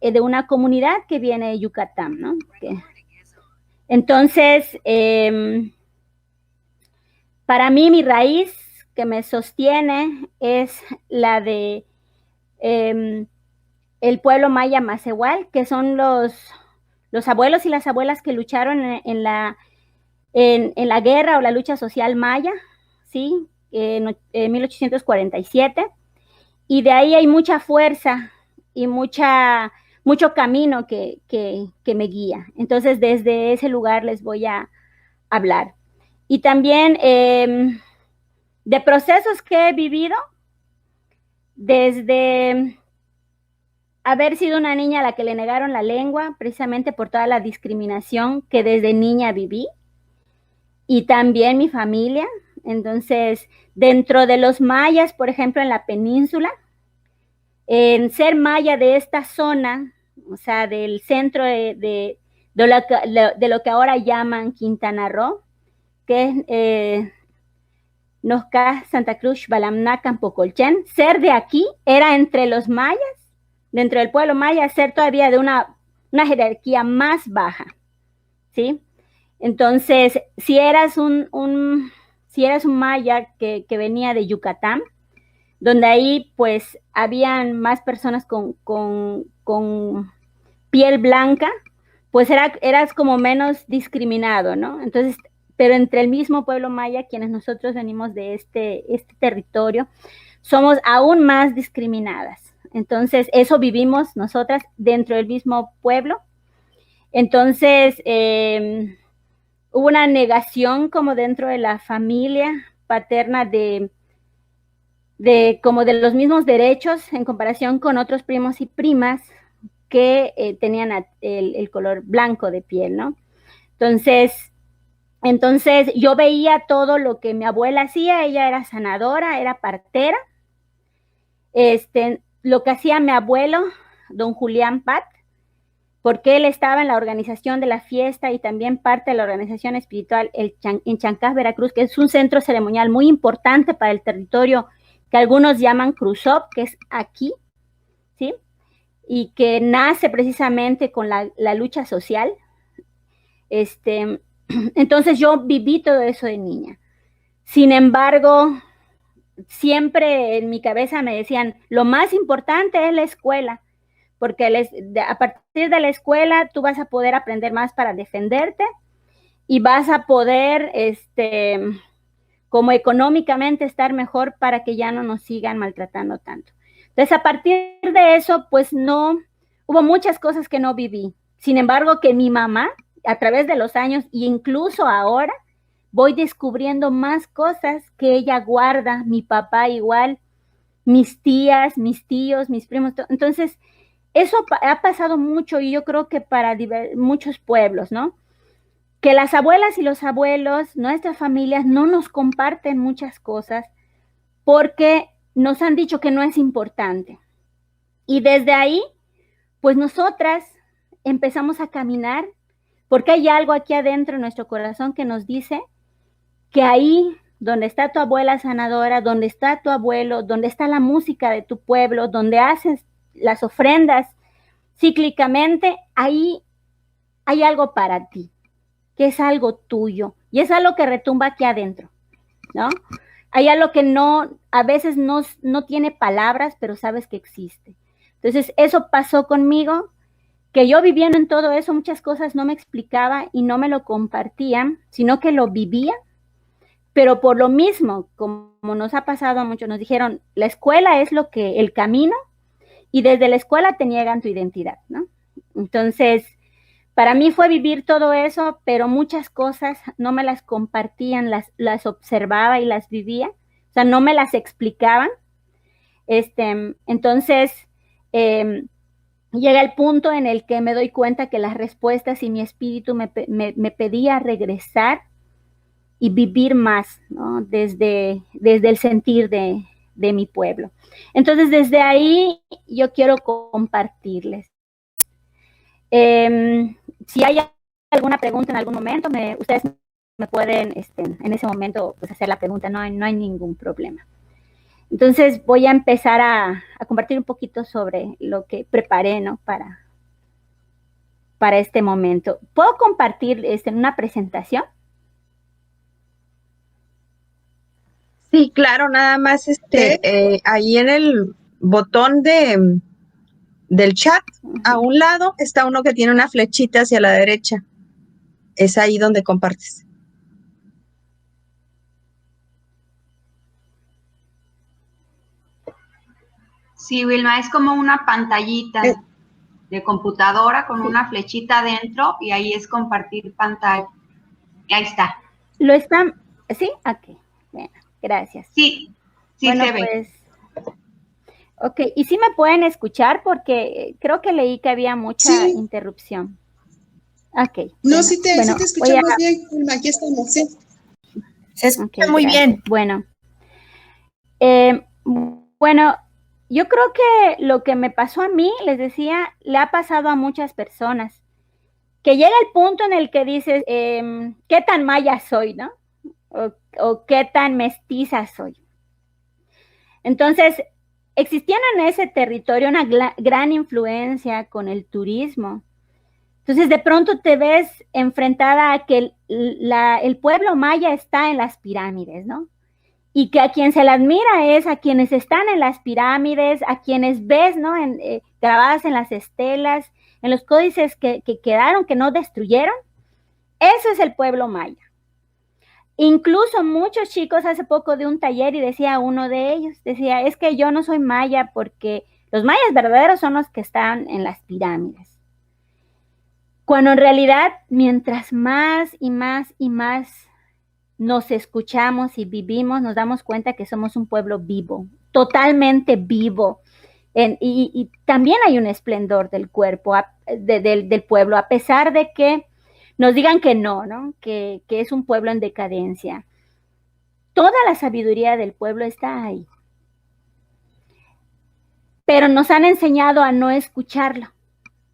de una comunidad que viene de Yucatán, ¿no? Entonces, para mí mi raíz que me sostiene es la de el pueblo maya Macehual, que son los abuelos y las abuelas que lucharon en la guerra o la lucha social maya, ¿sí? En 1847. Y de ahí hay mucha fuerza y mucho camino que me guía. Entonces, desde ese lugar les voy a hablar. Y también de procesos que he vivido, desde haber sido una niña a la que le negaron la lengua, precisamente por toda la discriminación que desde niña viví, y también mi familia. Entonces, dentro de los mayas, por ejemplo, en la península, en ser maya de esta zona, o sea, del centro de lo que ahora llaman Quintana Roo, que es Nosca, Santa Cruz, Balamná, Campocolchén, ser de aquí era entre los mayas, dentro del pueblo maya, ser todavía de una jerarquía más baja, ¿sí? Entonces, si eras un maya que venía de Yucatán, donde ahí pues habían más personas con piel blanca, pues eras como menos discriminado, ¿no? Entonces, pero entre el mismo pueblo maya, quienes nosotros venimos de este territorio, somos aún más discriminadas. Entonces, eso vivimos nosotras dentro del mismo pueblo. Entonces, hubo una negación como dentro de la familia paterna de como de los mismos derechos en comparación con otros primos y primas que tenían el color blanco de piel, ¿no? Entonces yo veía todo lo que mi abuela hacía. Ella era sanadora, era partera. Lo que hacía mi abuelo, don Julián Pat, porque él estaba en la organización de la fiesta y también parte de la organización espiritual en Chancas, Veracruz, que es un centro ceremonial muy importante para el territorio que algunos llaman Cruzop, que es aquí, ¿sí? Y que nace precisamente con la lucha social. Entonces yo viví todo eso de niña. Sin embargo, siempre en mi cabeza me decían, lo más importante es la escuela, porque a partir de la escuela tú vas a poder aprender más para defenderte y vas a poder, como económicamente estar mejor para que ya no nos sigan maltratando tanto. Entonces, a partir de eso, pues no, hubo muchas cosas que no viví. Sin embargo, que mi mamá, a través de los años e incluso ahora, voy descubriendo más cosas que ella guarda, mi papá igual, mis tías, mis tíos, mis primos. Entonces, eso ha pasado mucho y yo creo que para muchos pueblos, ¿no? Que las abuelas y los abuelos, nuestras familias, no nos comparten muchas cosas porque nos han dicho que no es importante. Y desde ahí, pues nosotras empezamos a caminar porque hay algo aquí adentro en nuestro corazón que nos dice que ahí donde está tu abuela sanadora, donde está tu abuelo, donde está la música de tu pueblo, donde haces las ofrendas cíclicamente, ahí hay algo para ti, que es algo tuyo, y es algo que retumba aquí adentro, ¿no? Hay algo que a veces no tiene palabras, pero sabes que existe. Entonces, eso pasó conmigo, que yo viviendo en todo eso, muchas cosas no me explicaba y no me lo compartían, sino que lo vivía, pero por lo mismo, como nos ha pasado a muchos, nos dijeron, la escuela es el camino, y desde la escuela te niegan tu identidad, ¿no? Entonces, para mí fue vivir todo eso, pero muchas cosas no me las compartían, las observaba y las vivía, o sea, no me las explicaban. Entonces, llega el punto en el que me doy cuenta que las respuestas y mi espíritu me pedía regresar y vivir más, ¿no? Desde el sentir de mi pueblo. Entonces, desde ahí yo quiero compartirles. Si hay alguna pregunta en algún momento, ustedes me pueden en ese momento pues, hacer la pregunta, no hay ningún problema. Entonces voy a empezar a compartir un poquito sobre lo que preparé, ¿no? Para este momento. ¿Puedo compartir en una presentación? Sí, claro, nada más ahí en el botón del chat, a un lado está uno que tiene una flechita hacia la derecha. Es ahí donde compartes. Sí, Vilma, es como una pantallita de computadora con una flechita adentro y ahí es compartir pantalla. Ahí está. ¿Lo están? ¿Sí? Ok. Bueno, gracias. Sí, sí bueno, se ve. Pues, ok, y sí me pueden escuchar porque creo que leí que había mucha interrupción. Ok. No, bueno, sí te escuchamos bien, Vilma, aquí estamos, sí. Se escucha muy bien. Bueno, bueno, yo creo que lo que me pasó a mí, les decía, le ha pasado a muchas personas, que llega el punto en el que dices, ¿qué tan maya soy, no? O qué tan mestiza soy. Entonces, existían en ese territorio una gran influencia con el turismo. Entonces, de pronto te ves enfrentada a que el pueblo maya está en las pirámides, ¿no? Y que a quien se la admira es a quienes están en las pirámides, a quienes ves, ¿no? Grabadas en las estelas, en los códices que quedaron, que no destruyeron. Eso es el pueblo maya. Incluso muchos chicos hace poco de un taller y decía uno de ellos, decía, es que yo no soy maya porque los mayas verdaderos son los que están en las pirámides. Cuando en realidad, mientras más y más y más nos escuchamos y vivimos, nos damos cuenta que somos un pueblo vivo, totalmente vivo. Y también hay un esplendor del cuerpo, del pueblo, a pesar de que nos digan que no, ¿no? Que es un pueblo en decadencia. Toda la sabiduría del pueblo está ahí. Pero nos han enseñado a no escucharlo,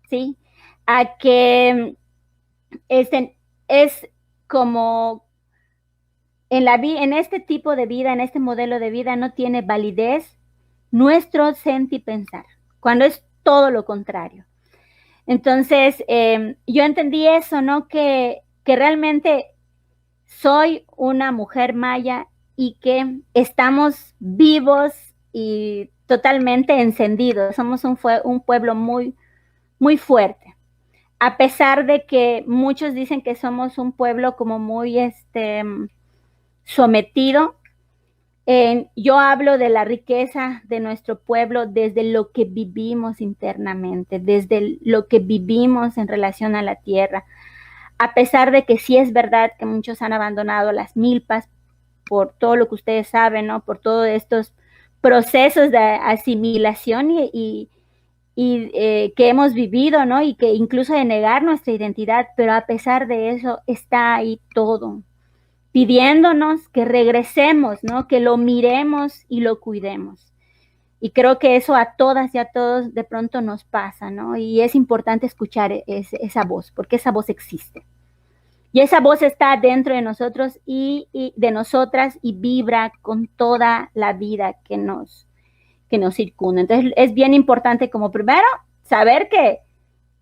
¿sí? A que es como en este tipo de vida, en este modelo de vida, no tiene validez nuestro sentir y pensar, cuando es todo lo contrario. Entonces, yo entendí eso, ¿no? Que realmente soy una mujer maya y que estamos vivos y totalmente encendidos. Somos un pueblo muy, muy fuerte. A pesar de que muchos dicen que somos un pueblo como muy sometido, yo hablo de la riqueza de nuestro pueblo desde lo que vivimos internamente, desde lo que vivimos en relación a la tierra. A pesar de que sí es verdad que muchos han abandonado las milpas por todo lo que ustedes saben, ¿no? Por todos estos procesos de asimilación y que hemos vivido, ¿no? Y que incluso de negar nuestra identidad, pero a pesar de eso está ahí todo, pidiéndonos que regresemos, ¿no? Que lo miremos y lo cuidemos. Y creo que eso a todas y a todos de pronto nos pasa, ¿no? Y es importante escuchar esa voz, porque esa voz existe. Y esa voz está dentro de nosotros y de nosotras y vibra con toda la vida que nos circunda. Entonces es bien importante como primero saber que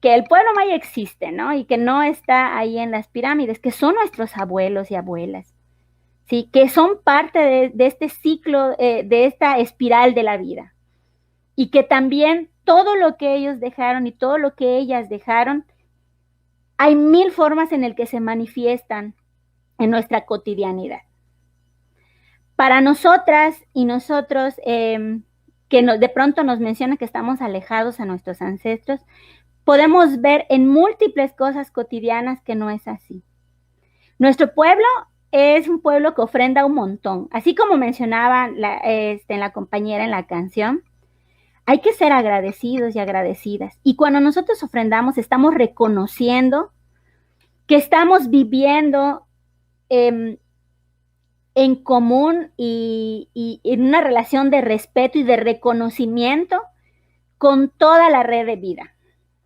el pueblo maya existe, ¿no? Y que no está ahí en las pirámides, que son nuestros abuelos y abuelas, ¿sí? Que son parte de este ciclo, de esta espiral de la vida. Y que también todo lo que ellos dejaron y todo lo que ellas dejaron, hay mil formas en el que se manifiestan en nuestra cotidianidad. Para nosotras y nosotros, que de pronto nos mencionan que estamos alejados a nuestros ancestros, podemos ver en múltiples cosas cotidianas que no es así. Nuestro pueblo es un pueblo que ofrenda un montón, así como mencionaba la compañera en la canción. Hay que ser agradecidos y agradecidas. Y cuando nosotros ofrendamos, estamos reconociendo que estamos viviendo en común y en una relación de respeto y de reconocimiento con toda la red de vida,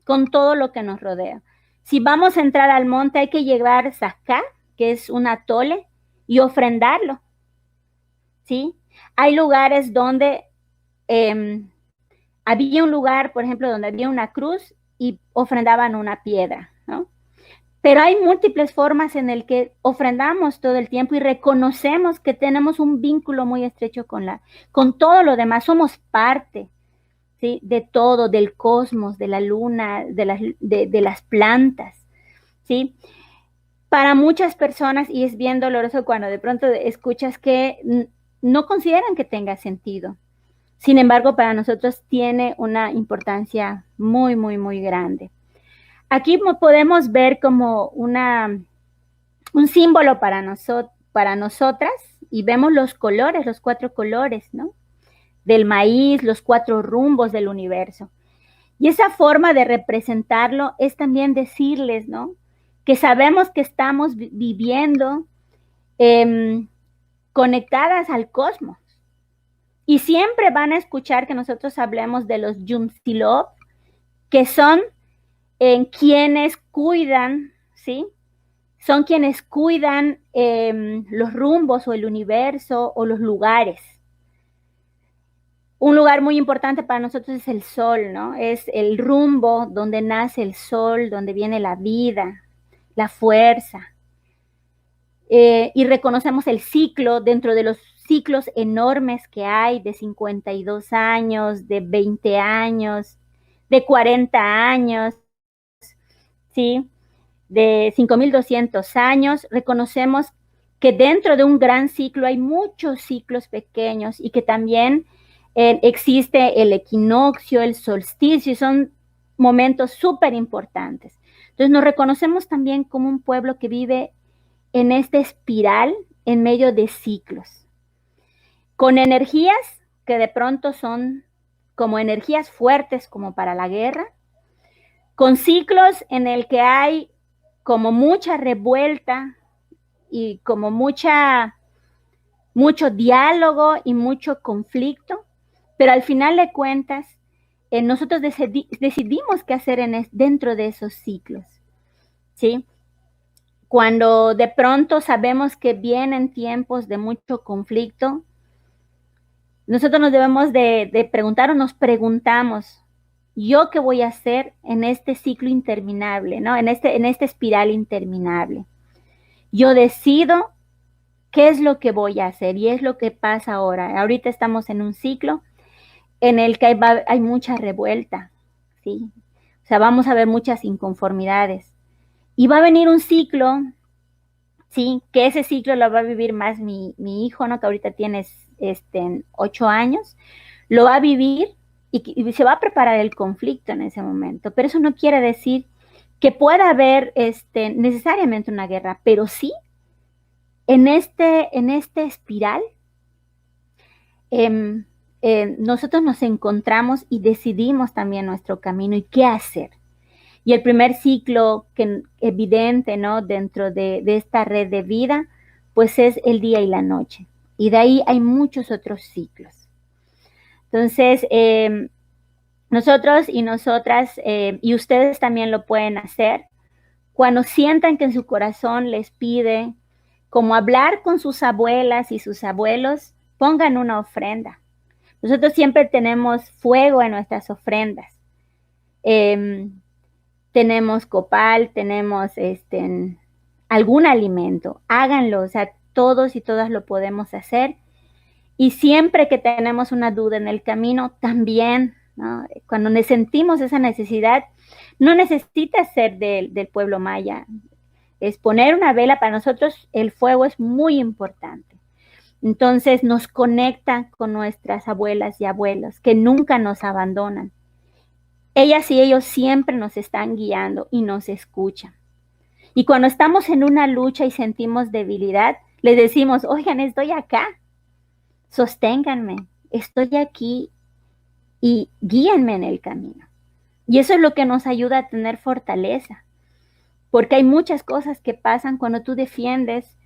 con todo lo que nos rodea. Si vamos a entrar al monte, hay que llevar sacá, que es un atole, y ofrendarlo. ¿sí? Hay lugares donde había un lugar, por ejemplo, donde había una cruz y ofrendaban una piedra, ¿no? Pero hay múltiples formas en el que ofrendamos todo el tiempo y reconocemos que tenemos un vínculo muy estrecho con todo lo demás. Somos parte, ¿sí? De todo, del cosmos, de la luna, de las plantas, ¿sí? Para muchas personas, y es bien doloroso cuando de pronto escuchas que no consideran que tenga sentido. Sin embargo, para nosotros tiene una importancia muy, muy, muy grande. Aquí podemos ver como un símbolo para nosotras, y vemos los colores, los 4 colores, ¿no? Del maíz, los 4 rumbos del universo. Y esa forma de representarlo es también decirles, ¿no? Que sabemos que estamos viviendo conectadas al cosmos. Y siempre van a escuchar que nosotros hablemos de los Yum-Silov, que son quienes cuidan, ¿sí? Son quienes cuidan los rumbos o el universo o los lugares. Un lugar muy importante para nosotros es el sol, ¿no? Es el rumbo donde nace el sol, donde viene la vida, la fuerza. Y reconocemos el ciclo dentro de los ciclos enormes que hay de 52 años, de 20 años, de 40 años, ¿sí? De 5.200 años. Reconocemos que dentro de un gran ciclo hay muchos ciclos pequeños y que también existe el equinoccio, el solsticio, y son momentos súper importantes. Entonces nos reconocemos también como un pueblo que vive en esta espiral en medio de ciclos, con energías que de pronto son como energías fuertes como para la guerra, con ciclos en el que hay como mucha revuelta y como mucho diálogo y mucho conflicto, pero al final de cuentas nosotros decidimos qué hacer dentro de esos ciclos, ¿sí? Cuando de pronto sabemos que vienen tiempos de mucho conflicto, nosotros nos debemos de preguntar o nos preguntamos, ¿yo qué voy a hacer en este ciclo interminable, ¿no? En esta espiral interminable? Yo decido qué es lo que voy a hacer y es lo que pasa ahora. Ahorita estamos en un ciclo en el que hay mucha revuelta, ¿sí? O sea, vamos a ver muchas inconformidades. Y va a venir un ciclo, sí, que ese ciclo lo va a vivir más mi hijo, ¿no? Que ahorita tiene 8 años, lo va a vivir y se va a preparar el conflicto en ese momento. Pero eso no quiere decir que pueda haber necesariamente una guerra, pero sí en este espiral nosotros nos encontramos y decidimos también nuestro camino y qué hacer. Y el primer ciclo evidente, ¿no? Dentro de esta red de vida, pues es el día y la noche. Y de ahí hay muchos otros ciclos. Entonces, nosotros y nosotras, y ustedes también lo pueden hacer, cuando sientan que en su corazón les pide, como hablar con sus abuelas y sus abuelos, pongan una ofrenda. Nosotros siempre tenemos fuego en nuestras ofrendas. Tenemos copal, tenemos algún alimento, háganlo, o sea, todos y todas lo podemos hacer. Y siempre que tenemos una duda en el camino, también, ¿no? Cuando sentimos esa necesidad, no necesita ser del pueblo maya. Es poner una vela. Para nosotros el fuego es muy importante. Entonces nos conecta con nuestras abuelas y abuelos que nunca nos abandonan. Ellas y ellos siempre nos están guiando y nos escuchan. Y cuando estamos en una lucha y sentimos debilidad, les decimos, oigan, estoy acá, sosténganme, estoy aquí y guíenme en el camino. Y eso es lo que nos ayuda a tener fortaleza, porque hay muchas cosas que pasan cuando tú defiendes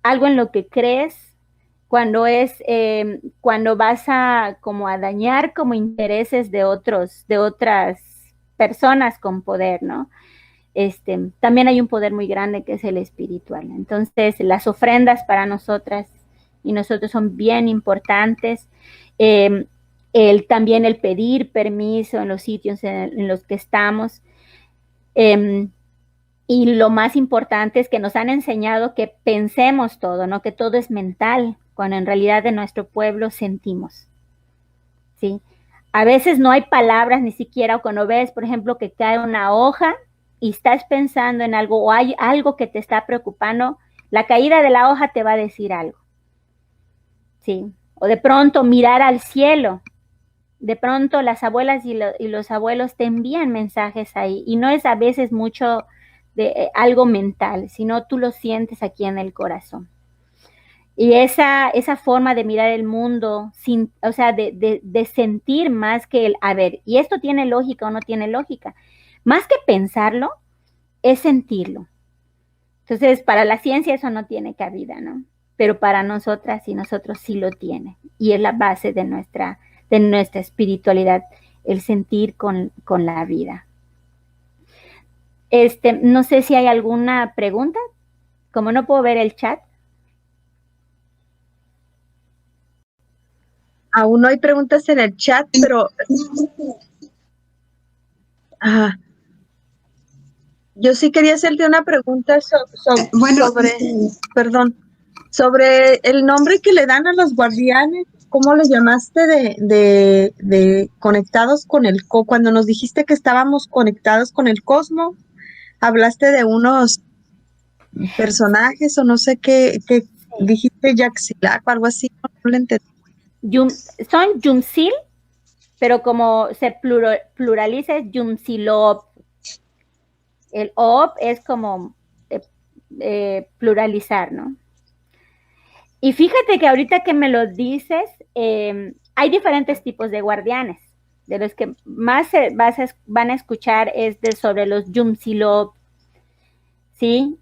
algo en lo que crees, cuando vas a dañar como intereses de otras personas con poder, ¿no? También hay un poder muy grande que es el espiritual. Entonces, las ofrendas para nosotras y nosotros son bien importantes. También el pedir permiso en los sitios en los que estamos. Y lo más importante es que nos han enseñado que pensemos todo, ¿no? Que todo es mental, cuando en realidad en nuestro pueblo sentimos, ¿sí? A veces no hay palabras ni siquiera, o cuando ves, por ejemplo, que cae una hoja y estás pensando en algo o hay algo que te está preocupando, la caída de la hoja te va a decir algo, ¿sí? O de pronto mirar al cielo. De pronto las abuelas y los abuelos te envían mensajes ahí y no es a veces mucho de algo mental, sino tú lo sientes aquí en el corazón. Y esa forma de mirar el mundo, o sea, de sentir más que a ver, ¿y esto tiene lógica o no tiene lógica? Más que pensarlo, es sentirlo. Entonces, para la ciencia eso no tiene cabida, ¿no? Pero para nosotras y nosotros sí lo tiene. Y es la base de nuestra espiritualidad, el sentir con la vida. No sé si hay alguna pregunta. Como no puedo ver el chat. Aún no hay preguntas en el chat, pero yo sí quería hacerte una pregunta sobre el nombre que le dan a los guardianes. ¿Cómo le llamaste de conectados con cuando nos dijiste que estábamos conectados con el cosmos? Hablaste de unos personajes o no sé qué dijiste, Yaxilak o algo así, no lo entendí. Son Yumsil, pero como se pluraliza es Yumsilop. El op es como pluralizar, ¿no? Y fíjate que ahorita que me lo dices, hay diferentes tipos de guardianes. De los que más van a escuchar es sobre los Yumsilop, ¿sí?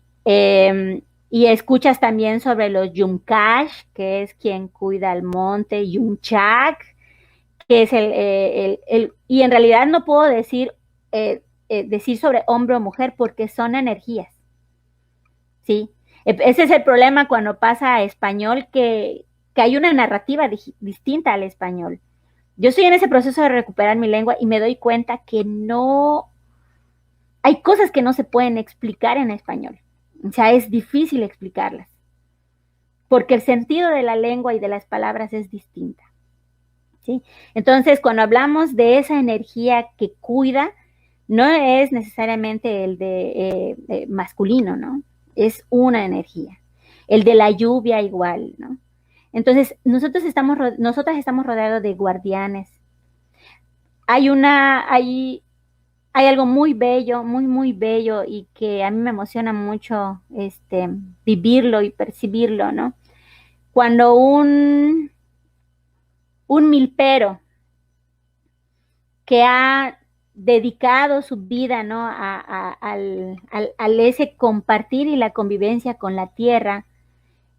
Y escuchas también sobre los Yumkash, que es quien cuida el monte, Yumchak, que es y en realidad no puedo decir sobre hombre o mujer porque son energías, ¿sí? Ese es el problema cuando pasa a español, que hay una narrativa distinta al español. Yo estoy en ese proceso de recuperar mi lengua y me doy cuenta que no, hay cosas que no se pueden explicar en español. O sea, es difícil explicarlas, porque el sentido de la lengua y de las palabras es distinta, ¿sí? Entonces, cuando hablamos de esa energía que cuida, no es necesariamente el de masculino, ¿no? Es una energía. El de la lluvia igual, ¿no? Entonces, nosotras estamos rodeados de guardianes. Hay algo muy bello, muy, muy bello y que a mí me emociona mucho vivirlo y percibirlo, ¿no? Cuando un milpero que ha dedicado su vida, ¿no? al ese compartir y la convivencia con la tierra,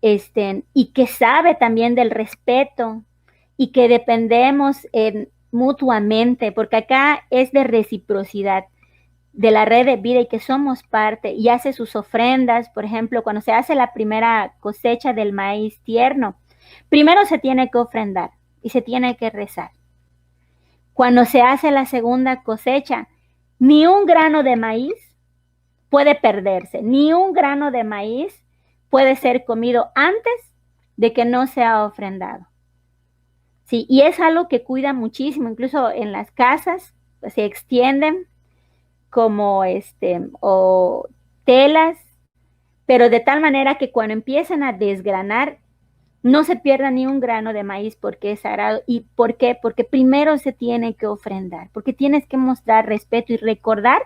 y que sabe también del respeto y que dependemos mutuamente, porque acá es de reciprocidad de la red de vida y que somos parte, y hace sus ofrendas. Por ejemplo, cuando se hace la primera cosecha del maíz tierno, primero se tiene que ofrendar y se tiene que rezar. Cuando se hace la segunda cosecha, ni un grano de maíz puede perderse, ni un grano de maíz puede ser comido antes de que no sea ofrendado. Sí, y es algo que cuida muchísimo, incluso en las casas pues, se extienden como o telas, pero de tal manera que cuando empiezan a desgranar, no se pierda ni un grano de maíz porque es sagrado. ¿Y por qué? Porque primero se tiene que ofrendar, porque tienes que mostrar respeto y recordar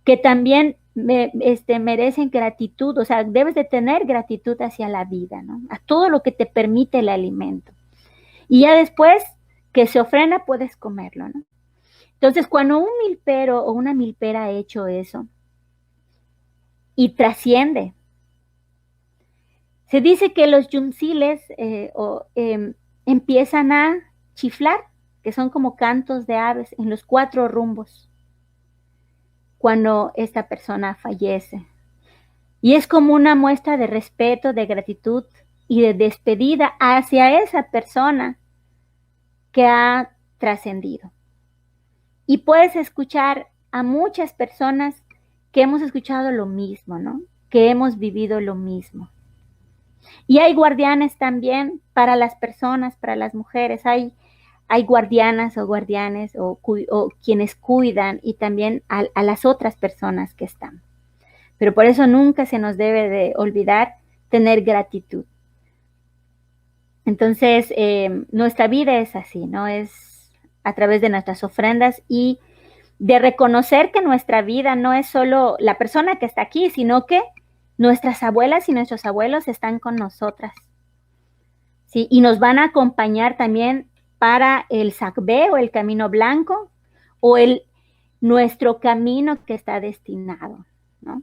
que también merecen gratitud, o sea, debes de tener gratitud hacia la vida, ¿no? A todo lo que te permite el alimento. Y ya después que se ofrenda puedes comerlo, ¿no? Entonces, cuando un milpero o una milpera ha hecho eso y trasciende, se dice que los yumsiles empiezan a chiflar, que son como cantos de aves en los 4 rumbos, cuando esta persona fallece. Y es como una muestra de respeto, de gratitud y de despedida hacia esa persona que ha trascendido. Y puedes escuchar a muchas personas que hemos escuchado lo mismo, ¿no? Que hemos vivido lo mismo. Y hay guardianes también para las personas, para las mujeres. Hay guardianas o guardianes o quienes cuidan y también a las otras personas que están. Pero por eso nunca se nos debe de olvidar tener gratitud. Entonces, nuestra vida es así, ¿no? Es a través de nuestras ofrendas y de reconocer que nuestra vida no es solo la persona que está aquí, sino que nuestras abuelas y nuestros abuelos están con nosotras, ¿sí? Y nos van a acompañar también para el Sacbé o el camino blanco o nuestro camino que está destinado, ¿no?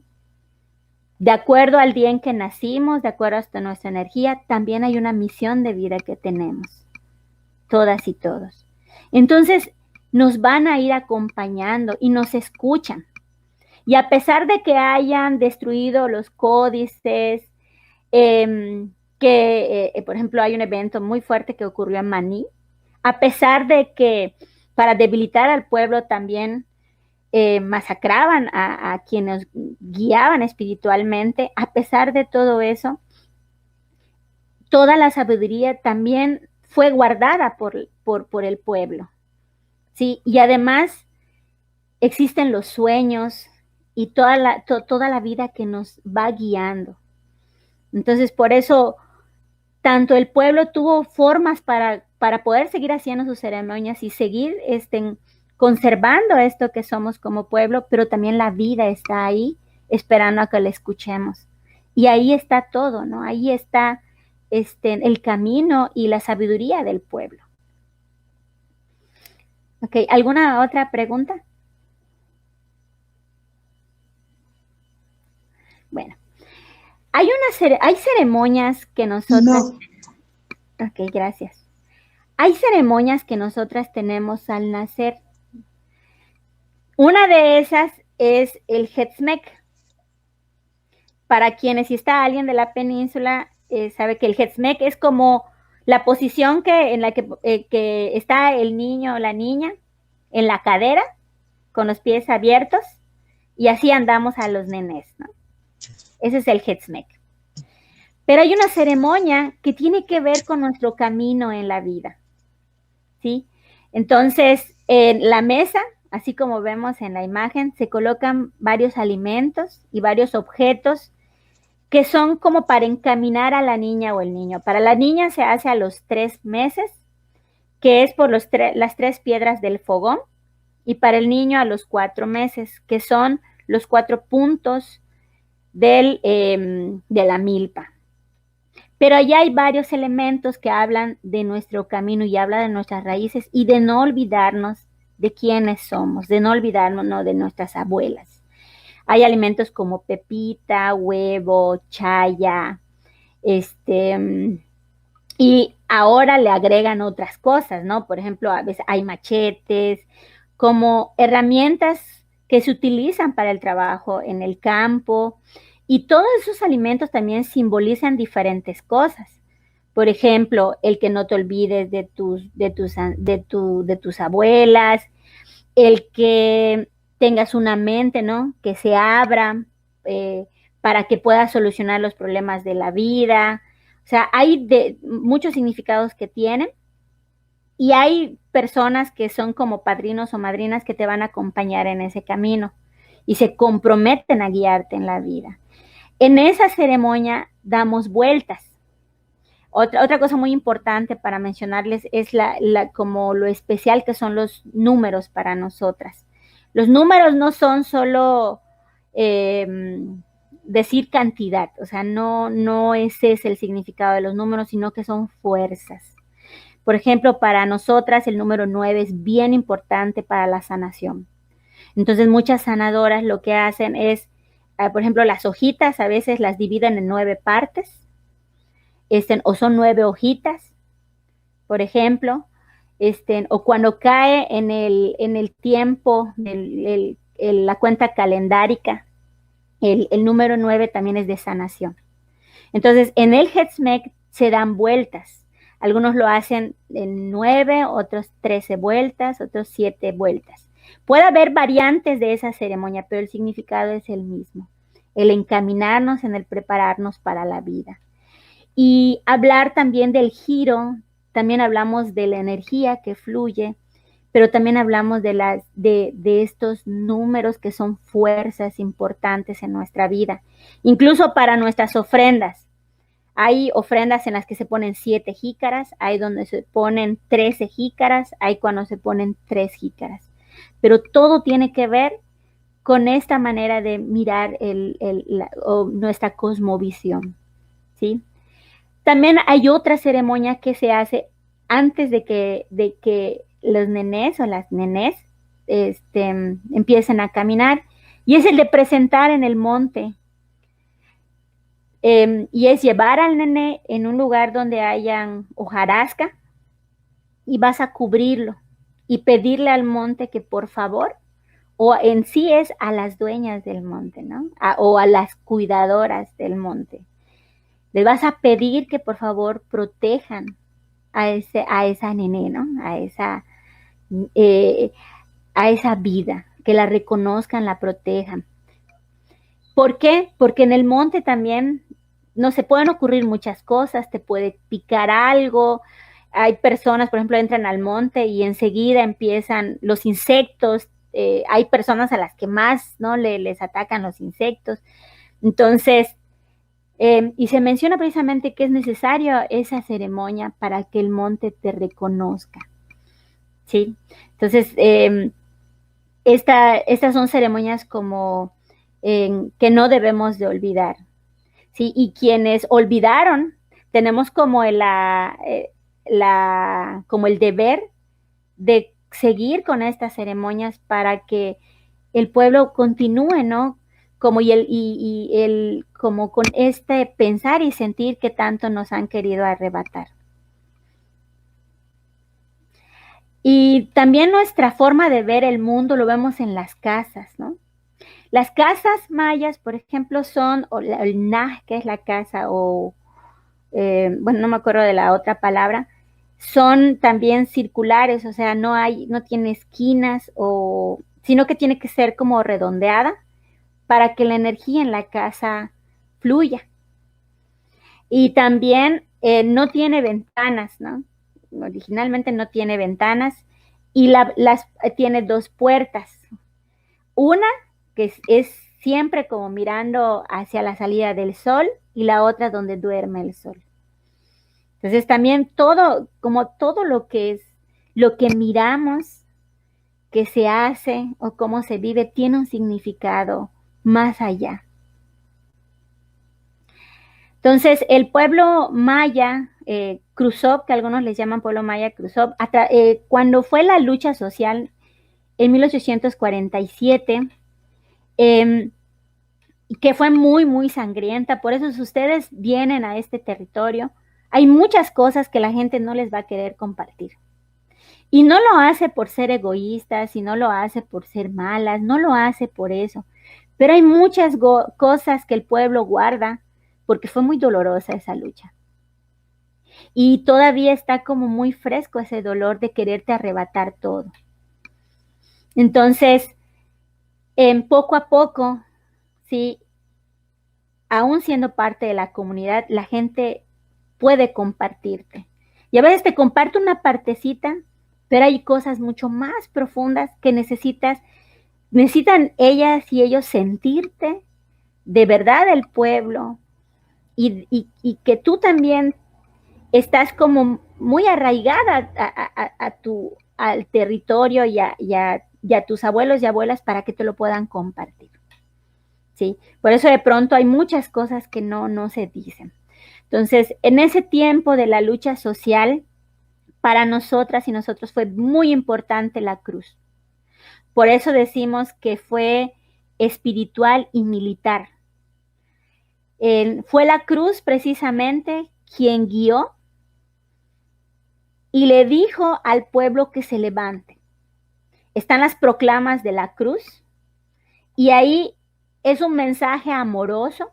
De acuerdo al día en que nacimos, de acuerdo a nuestra energía, también hay una misión de vida que tenemos, todas y todos. Entonces, nos van a ir acompañando y nos escuchan. Y a pesar de que hayan destruido los códices, por ejemplo, hay un evento muy fuerte que ocurrió en Maní, a pesar de que para debilitar al pueblo también masacraban a quienes guiaban espiritualmente, a pesar de todo eso, toda la sabiduría también fue guardada por el pueblo, ¿sí? Y además existen los sueños y toda la vida que nos va guiando. Entonces, por eso, tanto el pueblo tuvo formas para poder seguir haciendo sus ceremonias y seguir conservando esto que somos como pueblo, pero también la vida está ahí esperando a que la escuchemos. Y ahí está todo, ¿no? Ahí está el camino y la sabiduría del pueblo. Ok, ¿alguna otra pregunta? Bueno, hay ceremonias que nosotros... No. Ok, gracias. Hay ceremonias que nosotras tenemos al nacer. Una de esas es el Hetzmek. Para quienes, si está alguien de la península, sabe que el Hetzmek es como la posición en la que está el niño o la niña en la cadera, con los pies abiertos, y así andamos a los nenes, ¿no? Ese es el Hetzmek. Pero hay una ceremonia que tiene que ver con nuestro camino en la vida, ¿sí? Entonces, en la mesa, así como vemos en la imagen, se colocan varios alimentos y varios objetos que son como para encaminar a la niña o el niño. Para la niña se hace a los 3 meses, que es por las 3 piedras del fogón, y para el niño a los 4 meses, que son los 4 puntos de la milpa. Pero allá hay varios elementos que hablan de nuestro camino y hablan de nuestras raíces y de no olvidarnos de quiénes somos, de no olvidarnos, ¿no?, de nuestras abuelas. Hay alimentos como pepita, huevo, chaya, y ahora le agregan otras cosas, ¿no? Por ejemplo, a veces hay machetes, como herramientas que se utilizan para el trabajo en el campo, y todos esos alimentos también simbolizan diferentes cosas. Por ejemplo, el que no te olvides de tus abuelas, el que tengas una mente, ¿no?, que se abra para que puedas solucionar los problemas de la vida. O sea, hay muchos significados que tienen, y hay personas que son como padrinos o madrinas que te van a acompañar en ese camino y se comprometen a guiarte en la vida. En esa ceremonia damos vueltas. Otra cosa muy importante para mencionarles es como lo especial que son los números para nosotras. Los números no son solo decir cantidad, o sea, no ese es el significado de los números, sino que son fuerzas. Por ejemplo, para nosotras el número 9 es bien importante para la sanación. Entonces, muchas sanadoras lo que hacen es, por ejemplo, las hojitas a veces las dividen en 9 partes, o son 9 hojitas, por ejemplo, o cuando cae en el tiempo, la cuenta calendárica, el número 9 también es de sanación. Entonces, en el Hetzmek se dan vueltas. Algunos lo hacen en 9, otros 13 vueltas, otros 7 vueltas. Puede haber variantes de esa ceremonia, pero el significado es el mismo. El encaminarnos en el prepararnos para la vida. Y hablar también del giro, también hablamos de la energía que fluye, pero también hablamos de estos números que son fuerzas importantes en nuestra vida, incluso para nuestras ofrendas. Hay ofrendas en las que se ponen 7 jícaras, hay donde se ponen 13 jícaras, hay cuando se ponen 3 jícaras. Pero todo tiene que ver con esta manera de mirar nuestra cosmovisión, ¿sí? También hay otra ceremonia que se hace antes de que los nenés o las nenés empiecen a caminar, y es el de presentar en el monte. Y es llevar al nené en un lugar donde hayan hojarasca y vas a cubrirlo y pedirle al monte que por favor, o en sí es a las dueñas del monte, ¿no? O a las cuidadoras del monte. Les vas a pedir que por favor protejan a esa nené, ¿no? A esa vida, que la reconozcan, la protejan. ¿Por qué? Porque en el monte también no se pueden ocurrir muchas cosas, te puede picar algo. Hay personas, por ejemplo, entran al monte y enseguida empiezan los insectos. Hay personas a las que más, ¿no? les atacan los insectos. Entonces, y se menciona precisamente que es necesaria esa ceremonia para que el monte te reconozca, ¿sí? Entonces, estas son ceremonias como que no debemos de olvidar, ¿sí? Y quienes olvidaron, tenemos como como el deber de seguir con estas ceremonias para que el pueblo continúe, ¿no? Como como con este pensar y sentir que tanto nos han querido arrebatar. Y también nuestra forma de ver el mundo lo vemos en las casas, ¿no? Las casas mayas, por ejemplo, son el Nah, que es la casa, bueno, no me acuerdo de la otra palabra, son también circulares, o sea, no tiene esquinas, sino que tiene que ser como redondeada para que la energía en la casa fluya. Y también no tiene ventanas, ¿no? Originalmente no tiene ventanas y tiene 2 puertas. Una que es siempre como mirando hacia la salida del sol y la otra donde duerme el sol. Entonces también todo lo que miramos, que se hace o cómo se vive, tiene un significado más allá. Entonces, el pueblo maya, Krusov, que algunos les llaman pueblo maya Krusov, cuando fue la lucha social en 1847, que fue muy, muy sangrienta, por eso si ustedes vienen a este territorio, hay muchas cosas que la gente no les va a querer compartir. Y no lo hace por ser egoístas, y no lo hace por ser malas, no lo hace por eso. Pero hay muchas cosas que el pueblo guarda, porque fue muy dolorosa esa lucha. Y todavía está como muy fresco ese dolor de quererte arrebatar todo. Entonces, poco a poco, sí, aún siendo parte de la comunidad, la gente puede compartirte. Y a veces te comparto una partecita, pero hay cosas mucho más profundas que necesitan ellas y ellos sentirte de verdad el pueblo y que tú también estás como muy arraigada al territorio y a tus abuelos y abuelas para que te lo puedan compartir. ¿Sí? Por eso de pronto hay muchas cosas que no se dicen. Entonces, en ese tiempo de la lucha social, para nosotras y nosotros fue muy importante la cruz. Por eso decimos que fue espiritual y militar. Fue la cruz precisamente quien guió y le dijo al pueblo que se levante. Están las proclamas de la cruz y ahí es un mensaje amoroso.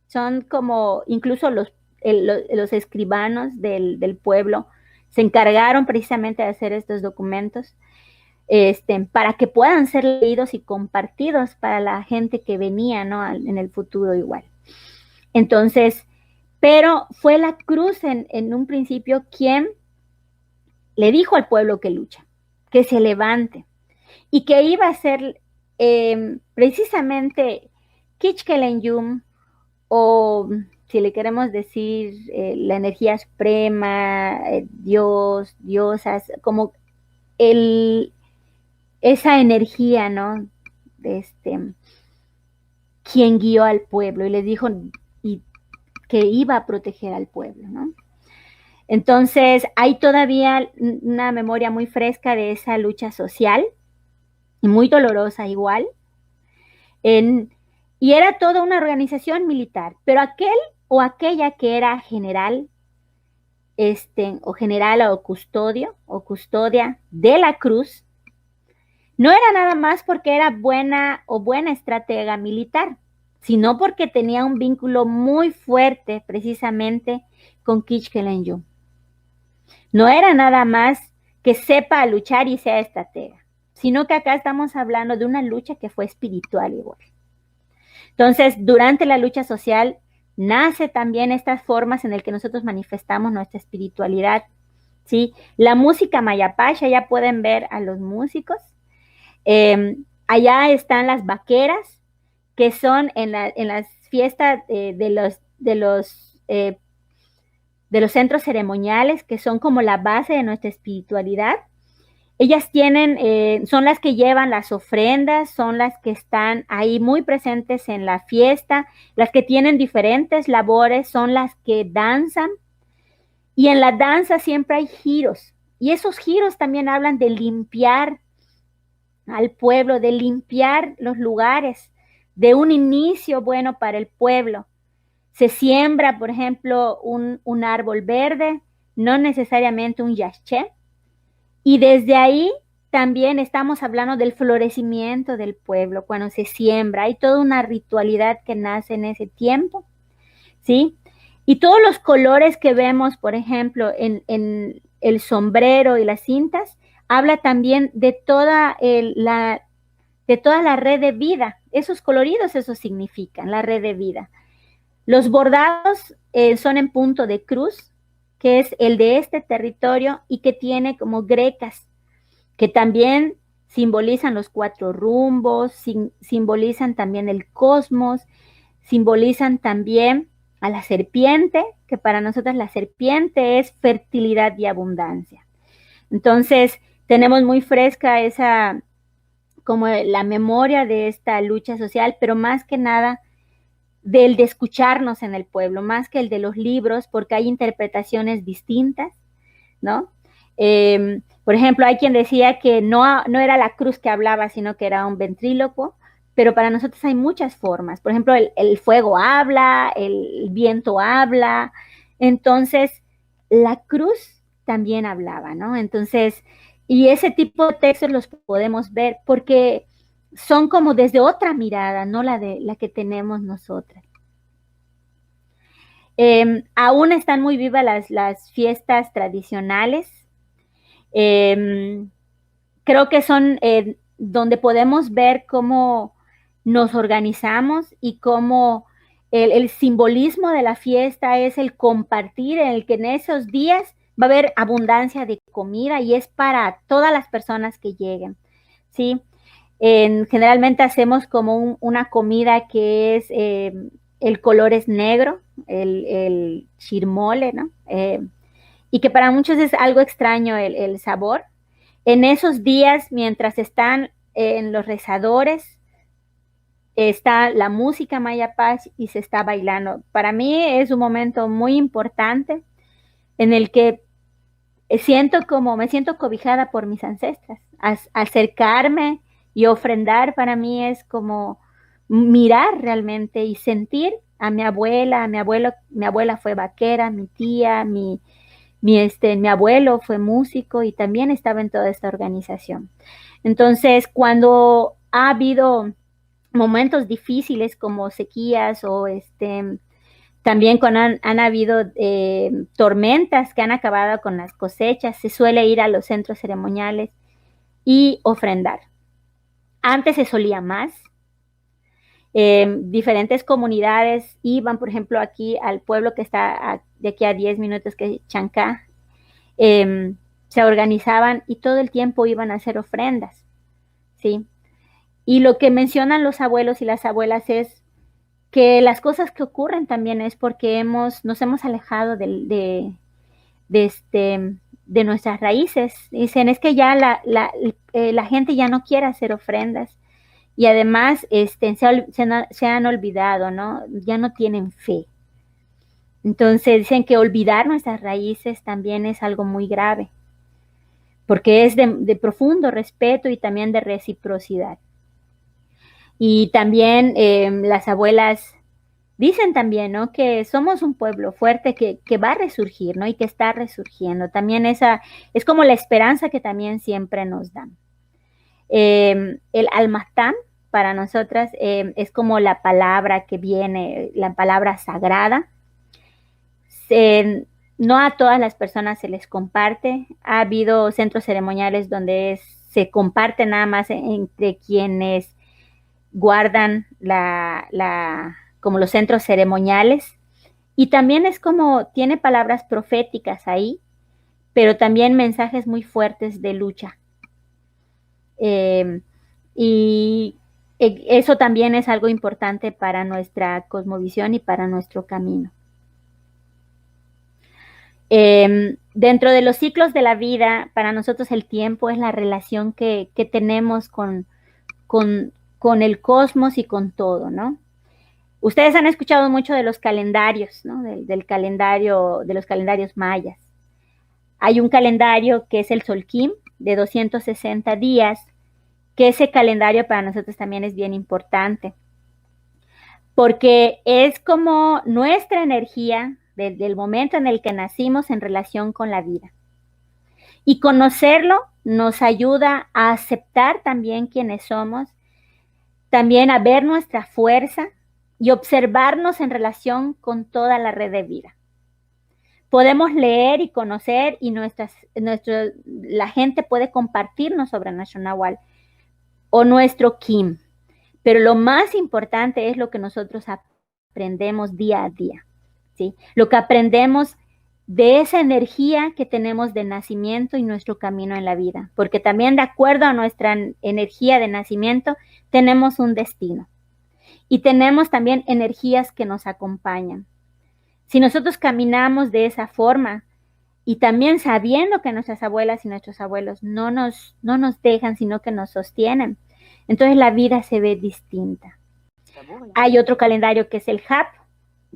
Son como incluso los escribanos del pueblo se encargaron precisamente de hacer estos documentos para que puedan ser leídos y compartidos para la gente que venía, ¿no? En el futuro igual. Entonces, pero fue la cruz en un principio quien le dijo al pueblo que lucha, que se levante, y que iba a ser precisamente Kishkelenjum, o si le queremos decir la energía suprema, Dios, diosas, como esa energía, ¿no? Quien guió al pueblo y le dijo que iba a proteger al pueblo, ¿no? Entonces, hay todavía una memoria muy fresca de esa lucha social, y muy dolorosa igual, y era toda una organización militar, pero aquel o aquella que era general, o general o custodio o custodia de la cruz, no era nada más porque era buena estratega militar, sino porque tenía un vínculo muy fuerte precisamente con Kishkelenjum. No era nada más que sepa luchar y sea estratega, sino que acá estamos hablando de una lucha que fue espiritual igual. Entonces, durante la lucha social, nace también estas formas en las que nosotros manifestamos nuestra espiritualidad, ¿sí? La música Mayapacha, ya pueden ver a los músicos. Allá están las vaqueras, que son en las fiestas de los centros ceremoniales, que son como la base de nuestra espiritualidad. Ellas son las que llevan las ofrendas, son las que están ahí muy presentes en la fiesta, las que tienen diferentes labores, son las que danzan. Y en la danza siempre hay giros, y esos giros también hablan de limpiar al pueblo, de limpiar los lugares, de un inicio bueno para el pueblo. Se siembra, por ejemplo, un árbol verde, no necesariamente un yaché, y desde ahí también estamos hablando del florecimiento del pueblo, cuando se siembra. Hay toda una ritualidad que nace en ese tiempo, ¿sí? Y todos los colores que vemos, por ejemplo, en el sombrero y las cintas, habla también de toda la red de vida. Esos coloridos, eso significan, la red de vida. Los bordados son en punto de cruz, que es el de este territorio y que tiene como grecas, que también simbolizan los 4 rumbos, simbolizan también el cosmos, simbolizan también a la serpiente, que para nosotros la serpiente es fertilidad y abundancia. Entonces, tenemos muy fresca como la memoria de esta lucha social, pero más que nada del de escucharnos en el pueblo, más que el de los libros, porque hay interpretaciones distintas, ¿no? Por ejemplo, hay quien decía que no era la cruz que hablaba, sino que era un ventrílocuo, pero para nosotros hay muchas formas. Por ejemplo, el fuego habla, el viento habla, entonces la cruz también hablaba, ¿no? Entonces, y ese tipo de textos los podemos ver porque son como desde otra mirada, no la que tenemos nosotras. Aún están muy vivas las fiestas tradicionales. Creo que son donde podemos ver cómo nos organizamos y cómo el simbolismo de la fiesta es el compartir, en el que en esos días va a haber abundancia de comida y es para todas las personas que lleguen, ¿sí? Generalmente hacemos como una comida que es, el color es negro, el chirmole, ¿no? Y que para muchos es algo extraño el sabor. En esos días, mientras están en los rezadores, está la música Mayapacha y se está bailando. Para mí es un momento muy importante en el que me siento cobijada por mis ancestras. Acercarme y ofrendar para mí es como mirar realmente y sentir a mi abuela, mi abuela fue vaquera, mi tía, mi abuelo fue músico y también estaba en toda esta organización. Entonces, cuando ha habido momentos difíciles como sequías o También cuando han habido tormentas que han acabado con las cosechas, se suele ir a los centros ceremoniales y ofrendar. Antes se solía más. Diferentes comunidades iban, por ejemplo, aquí al pueblo que está de aquí a 10 minutos, que es Chancá, se organizaban y todo el tiempo iban a hacer ofrendas, ¿sí? Y lo que mencionan los abuelos y las abuelas es que las cosas que ocurren también es porque nos hemos alejado de nuestras raíces. Dicen, es que ya la gente ya no quiere hacer ofrendas y además se han olvidado, ¿no? Ya no tienen fe. Entonces dicen que olvidar nuestras raíces también es algo muy grave, porque es de profundo respeto y también de reciprocidad. Y también las abuelas dicen también, ¿no? Que somos un pueblo fuerte que va a resurgir, ¿no? Y que está resurgiendo. También esa es como la esperanza que también siempre nos dan. El Almatán para nosotras es como la palabra que viene, la palabra sagrada. No a todas las personas se les comparte. Ha habido centros ceremoniales donde se comparte nada más entre quienes guardan como los centros ceremoniales. Y también es como, tiene palabras proféticas ahí, pero también mensajes muy fuertes de lucha. Y eso también es algo importante para nuestra cosmovisión y para nuestro camino. Dentro de los ciclos de la vida, para nosotros el tiempo es la relación que tenemos con el cosmos y con todo, ¿no? Ustedes han escuchado mucho de los calendarios, ¿no? Del calendario, de los calendarios mayas. Hay un calendario que es el Solquim, de 260 días, que ese calendario para nosotros también es bien importante, porque es como nuestra energía desde el momento en el que nacimos en relación con la vida. Y conocerlo nos ayuda a aceptar también quiénes somos, también a ver nuestra fuerza y observarnos en relación con toda la red de vida. Podemos leer y conocer y la gente puede compartirnos sobre nuestro Nahual o nuestro Kim, pero lo más importante es lo que nosotros aprendemos día a día, ¿sí? Lo que aprendemos de esa energía que tenemos de nacimiento y nuestro camino en la vida, porque también de acuerdo a nuestra energía de nacimiento tenemos un destino y tenemos también energías que nos acompañan. Si nosotros caminamos de esa forma y también sabiendo que nuestras abuelas y nuestros abuelos no nos dejan, sino que nos sostienen, entonces la vida se ve distinta. Hay otro calendario que es el HAP,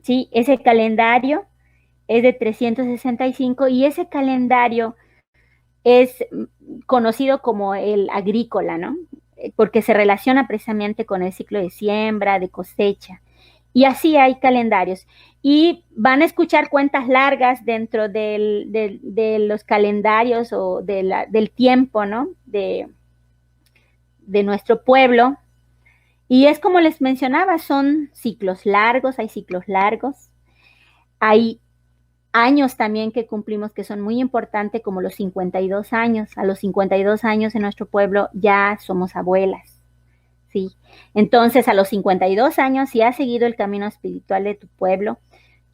¿sí? Ese calendario es de 365 y ese calendario es conocido como el agrícola, ¿no? Porque se relaciona precisamente con el ciclo de siembra, de cosecha. Y así hay calendarios. Y van a escuchar cuentas largas dentro de los calendarios o del tiempo, ¿no? De nuestro pueblo. Y es como les mencionaba, son ciclos largos, hay ciclos largos. Hay años también que cumplimos que son muy importantes, como los 52 años. A los 52 años en nuestro pueblo ya somos abuelas, ¿sí? Entonces, a los 52 años, si has seguido el camino espiritual de tu pueblo,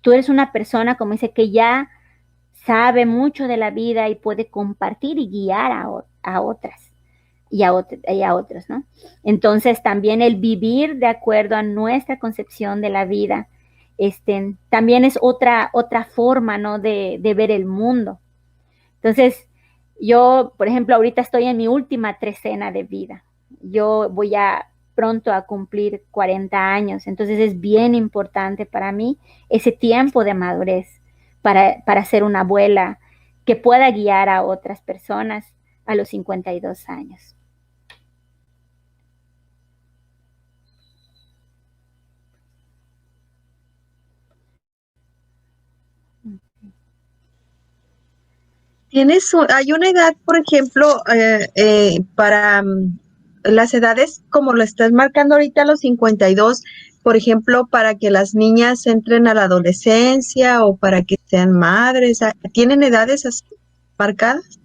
tú eres una persona, como dice, que ya sabe mucho de la vida y puede compartir y guiar a otras y a otros, ¿no? Entonces, también el vivir de acuerdo a nuestra concepción de la vida, también es otra forma, ¿no? de ver el mundo. Entonces, yo, por ejemplo, ahorita estoy en mi última trecena de vida. Yo voy pronto a cumplir 40 años, entonces es bien importante para mí ese tiempo de madurez para ser una abuela que pueda guiar a otras personas a los 52 años. Hay una edad, por ejemplo, para las edades, como lo estás marcando ahorita, los 52, por ejemplo, para que las niñas entren a la adolescencia o para que sean madres? ¿Tienen edades así marcadas?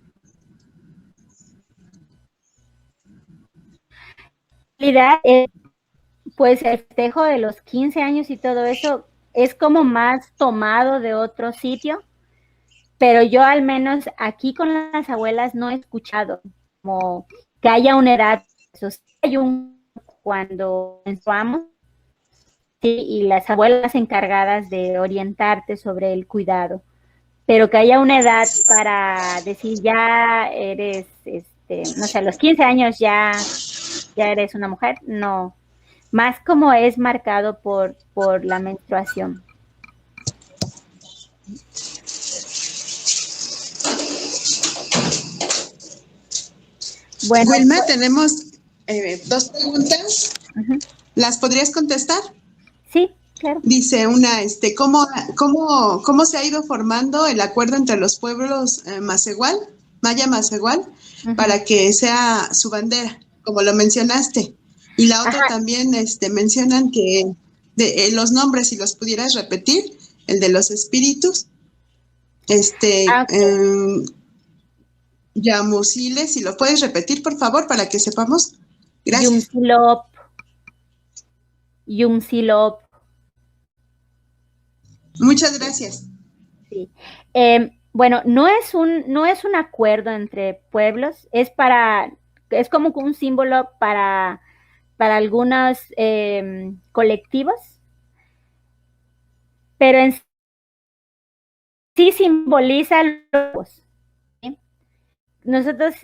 En realidad, pues el festejo de los 15 años y todo eso es como más tomado de otro sitio, pero yo al menos aquí con las abuelas no he escuchado como que haya una edad. O sea, hay cuando menstruamos, sí, y las abuelas encargadas de orientarte sobre el cuidado, pero que haya una edad para decir ya eres, no sé, a los 15 años ya eres una mujer, no. Más como es marcado por la menstruación. Bueno, Wilma, tenemos 2 preguntas. Uh-huh. ¿Las podrías contestar? Sí, claro. Dice una, ¿cómo se ha ido formando el acuerdo entre los pueblos Maya Macehual, uh-huh, para que sea su bandera, como lo mencionaste? Y la otra, ajá, también mencionan que los nombres, si los pudieras repetir, el de los espíritus, Yamusile, si lo puedes repetir, por favor, para que sepamos. Gracias. Yumsilop. Muchas gracias. Sí. Bueno, no es un acuerdo entre pueblos, es como un símbolo para algunos colectivos, pero en sí simboliza los, ¿sí? Nosotros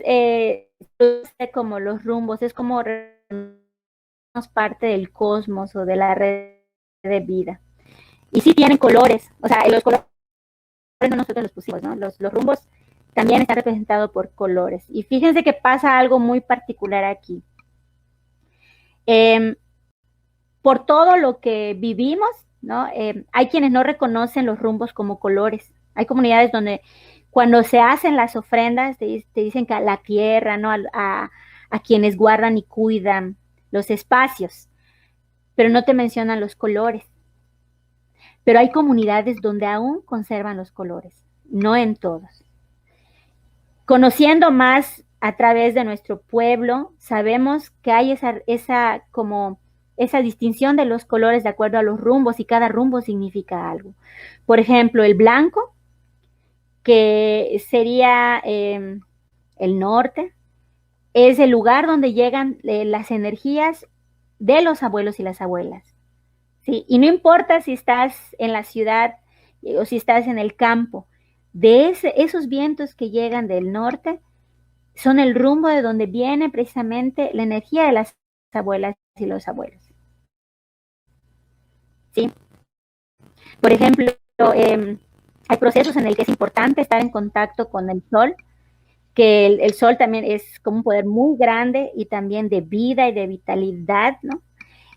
como los rumbos, es como parte del cosmos o de la red de vida. Y sí tienen colores, o sea, los colores nosotros los pusimos, ¿no? Los rumbos también están representados por colores. Y fíjense que pasa algo muy particular aquí. Por todo lo que vivimos, ¿no? Hay quienes no reconocen los rumbos como colores. Hay comunidades donde cuando se hacen las ofrendas te dicen que a la tierra, ¿no? A quienes guardan y cuidan los espacios, pero no te mencionan los colores. Pero hay comunidades donde aún conservan los colores, no en todos. Conociendo más a través de nuestro pueblo, sabemos que hay esa distinción de los colores de acuerdo a los rumbos, y cada rumbo significa algo. Por ejemplo, el blanco, que sería el norte, es el lugar donde llegan las energías de los abuelos y las abuelas. ¿Sí? Y no importa si estás en la ciudad o si estás en el campo, esos vientos que llegan del norte son el rumbo de donde viene precisamente la energía de las abuelas y los abuelos. ¿Sí? Por ejemplo, hay procesos en el que es importante estar en contacto con el sol, que el sol también es como un poder muy grande y también de vida y de vitalidad, ¿no?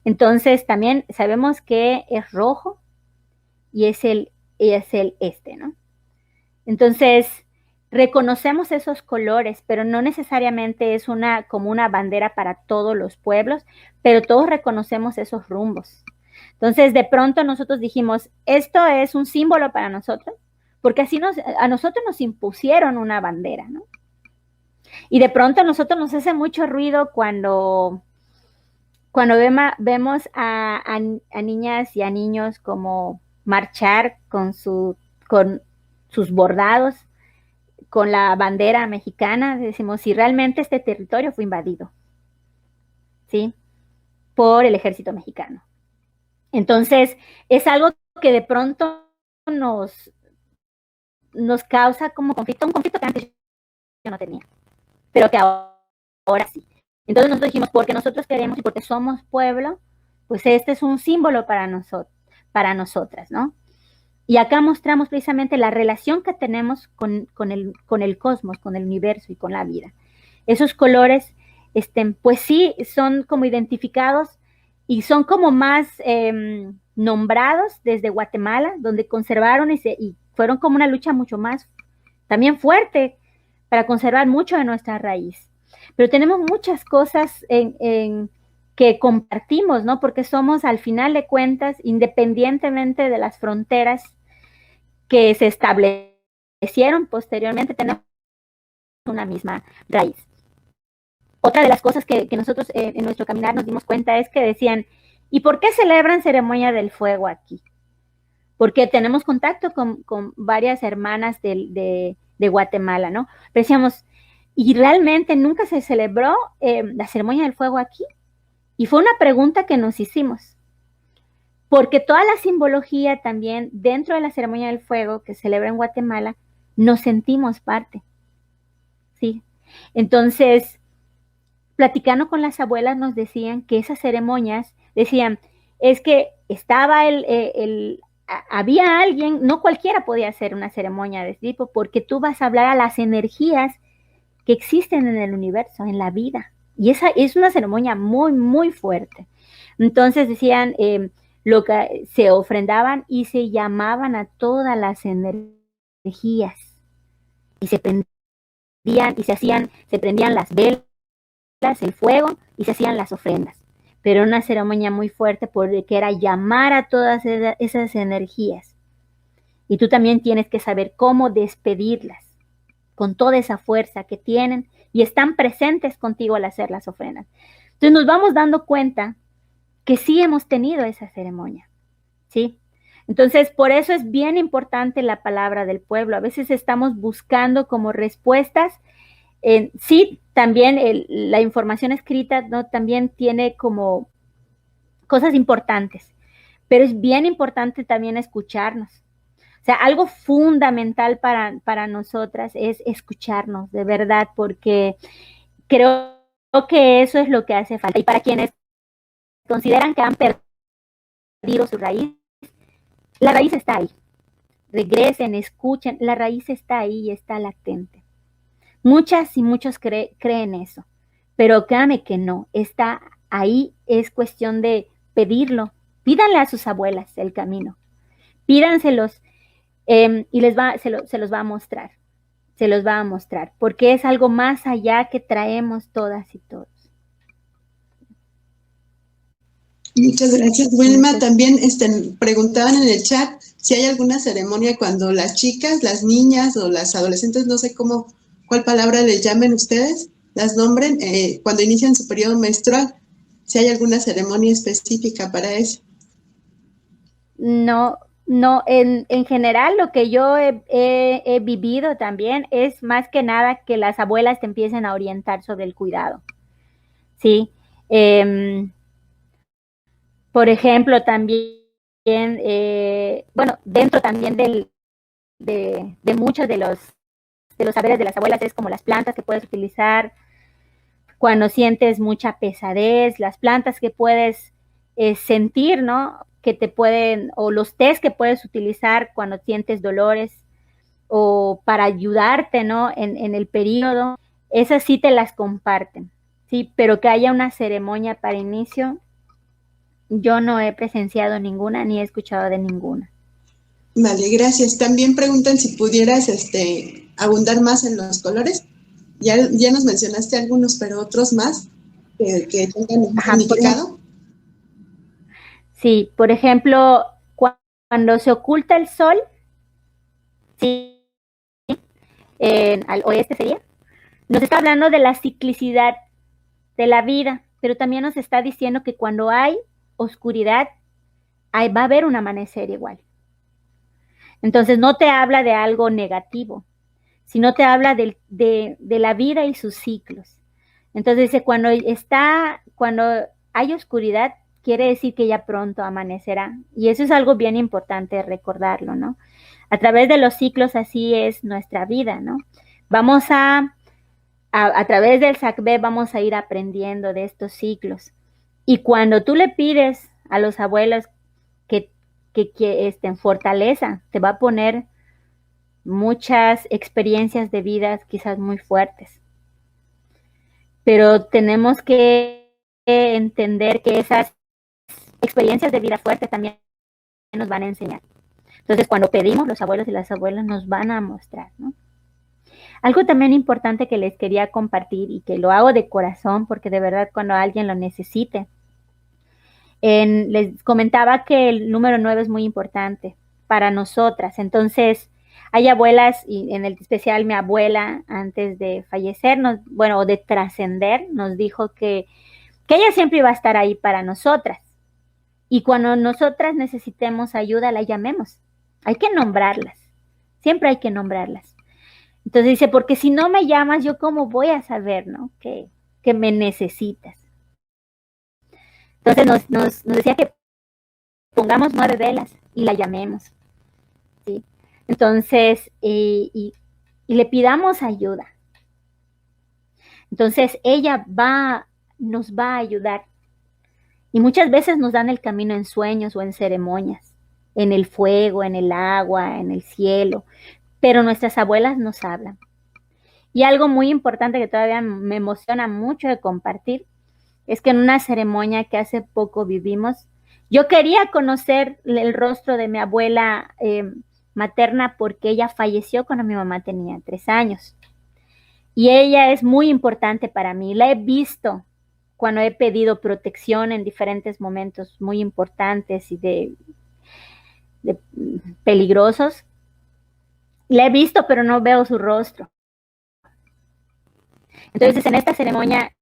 Entonces también sabemos que es rojo y es el ¿no? Entonces reconocemos esos colores, pero no necesariamente es como una bandera para todos los pueblos, pero todos reconocemos esos rumbos. Entonces de pronto nosotros dijimos, esto es un símbolo para nosotros, porque así a nosotros nos impusieron una bandera, ¿no? Y de pronto a nosotros nos hace mucho ruido cuando vemos a niñas y a niños como marchar con sus bordados, con la bandera mexicana, decimos, si realmente este territorio fue invadido, ¿sí? Por el ejército mexicano. Entonces, es algo que de pronto nos causa como conflicto, un conflicto que antes yo no tenía, pero que ahora sí. Entonces nosotros dijimos, porque nosotros queremos y porque somos pueblo, pues este es un símbolo para nosotras, ¿no? Y acá mostramos precisamente la relación que tenemos con el cosmos, con el universo y con la vida. Esos colores, pues sí, son como identificados y son como más nombrados desde Guatemala, donde conservaron y fueron como una lucha mucho más también fuerte para conservar mucho de nuestra raíz. Pero tenemos muchas cosas que compartimos, ¿no? Porque somos, al final de cuentas, independientemente de las fronteras que se establecieron posteriormente, tenemos una misma raíz. Otra de las cosas que nosotros en nuestro caminar nos dimos cuenta es que decían, ¿y por qué celebran ceremonia del fuego aquí? Porque tenemos contacto con varias hermanas de Guatemala, ¿no? Pero decíamos, ¿y realmente nunca se celebró la ceremonia del fuego aquí? Y fue una pregunta que nos hicimos, porque toda la simbología también dentro de la ceremonia del fuego que se celebra en Guatemala, nos sentimos parte, ¿sí? Entonces, platicando con las abuelas nos decían que esas ceremonias, decían, es que estaba había alguien, no cualquiera podía hacer una ceremonia de este tipo, porque tú vas a hablar a las energías que existen en el universo, en la vida. Y esa es una ceremonia muy, muy fuerte. Entonces decían, lo que se ofrendaban y se llamaban a todas las energías. Y se prendían y se prendían las velas, el fuego, y se hacían las ofrendas. Pero una ceremonia muy fuerte porque era llamar a todas esas energías. Y tú también tienes que saber cómo despedirlas con toda esa fuerza que tienen y están presentes contigo al hacer las ofrendas. Entonces nos vamos dando cuenta que sí hemos tenido esa ceremonia, ¿sí? Entonces, por eso es bien importante la palabra del pueblo. A veces estamos buscando como respuestas. Sí, también la información escrita, ¿no? También tiene como cosas importantes, pero es bien importante también escucharnos. O sea, algo fundamental para nosotras es escucharnos, de verdad, porque creo que eso es lo que hace falta. Y para quienes consideran que han perdido su raíz, la raíz está ahí. Regresen, escuchen, la raíz está ahí y está latente. Muchas y muchos creen eso, pero créanme que no, está ahí, es cuestión de pedirlo. Pídanle a sus abuelas el camino, pídanselos y se los va a mostrar, se los va a mostrar, porque es algo más allá que traemos todas y todos. Muchas gracias, Wilma. También preguntaban en el chat si hay alguna ceremonia cuando las chicas, las niñas o las adolescentes, no sé cuál palabra les llamen ustedes, las nombren, cuando inician su periodo menstrual, si hay alguna ceremonia específica para eso. No, en general lo que yo he vivido también es más que nada que las abuelas te empiecen a orientar sobre el cuidado, ¿sí? Por ejemplo, también, bueno, dentro también de muchos de los saberes de las abuelas es como las plantas que puedes utilizar cuando sientes mucha pesadez, las plantas que puedes sentir, ¿no? Que te pueden, o los tés que puedes utilizar cuando sientes dolores, o para ayudarte, ¿no? En el periodo, esas sí te las comparten, ¿sí? Pero que haya una ceremonia para inicio, yo no he presenciado ninguna ni he escuchado de ninguna. Vale, gracias. También preguntan si pudieras abundar más en los colores. Ya nos mencionaste algunos, pero otros más que tengan un significado. Sí, por ejemplo, cuando se oculta el sol, sí, al oeste sería, nos está hablando de la ciclicidad de la vida, pero también nos está diciendo que cuando hay oscuridad, va a haber un amanecer igual. Entonces no te habla de algo negativo, sino te habla de la vida y sus ciclos. Entonces dice, cuando hay oscuridad, quiere decir que ya pronto amanecerá. Y eso es algo bien importante recordarlo, ¿no? A través de los ciclos así es nuestra vida, ¿no? Vamos a través del Sacbé vamos a ir aprendiendo de estos ciclos. Y cuando tú le pides a los abuelos que fortaleza, te va a poner muchas experiencias de vida quizás muy fuertes. Pero tenemos que entender que esas experiencias de vida fuertes también nos van a enseñar. Entonces, cuando pedimos, los abuelos y las abuelas nos van a mostrar, ¿no? Algo también importante que les quería compartir y que lo hago de corazón porque de verdad cuando alguien lo necesite, Les comentaba que el número 9 es muy importante para nosotras. Entonces, hay abuelas, y en el especial mi abuela, antes de fallecer, o de trascender, nos dijo que ella siempre iba a estar ahí para nosotras. Y cuando nosotras necesitemos ayuda, la llamemos. Hay que nombrarlas. Siempre hay que nombrarlas. Entonces dice, porque si no me llamas, ¿yo cómo voy a saber, no? Que me necesitas. Entonces nos decía que pongamos 9 velas y la llamemos. ¿Sí? Entonces, y le pidamos ayuda. Entonces, ella nos va a ayudar. Y muchas veces nos dan el camino en sueños o en ceremonias, en el fuego, en el agua, en el cielo. Pero nuestras abuelas nos hablan. Y algo muy importante que todavía me emociona mucho de compartir es que en una ceremonia que hace poco vivimos, yo quería conocer el rostro de mi abuela materna porque ella falleció cuando mi mamá tenía 3 años. Y ella es muy importante para mí. La he visto cuando he pedido protección en diferentes momentos muy importantes y de peligrosos. La he visto, pero no veo su rostro. Entonces, en esta ceremonia,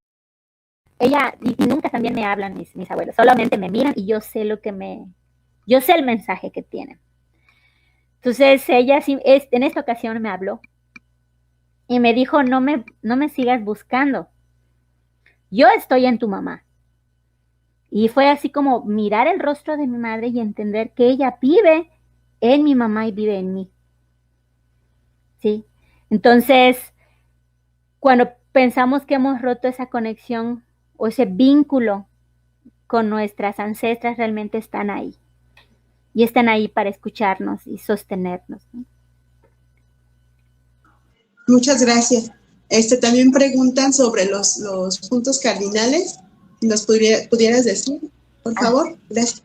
ella, y nunca también me hablan mis abuelos, solamente me miran y yo sé yo sé el mensaje que tienen. Entonces, ella en esta ocasión me habló y me dijo, no me sigas buscando. Yo estoy en tu mamá. Y fue así como mirar el rostro de mi madre y entender que ella vive en mi mamá y vive en mí. ¿Sí? Entonces, cuando pensamos que hemos roto esa conexión o ese vínculo con nuestras ancestras, realmente están ahí. Y están ahí para escucharnos y sostenernos, ¿no? Muchas gracias. También preguntan sobre los puntos cardinales. ¿Nos pudieras decir, por favor? Gracias.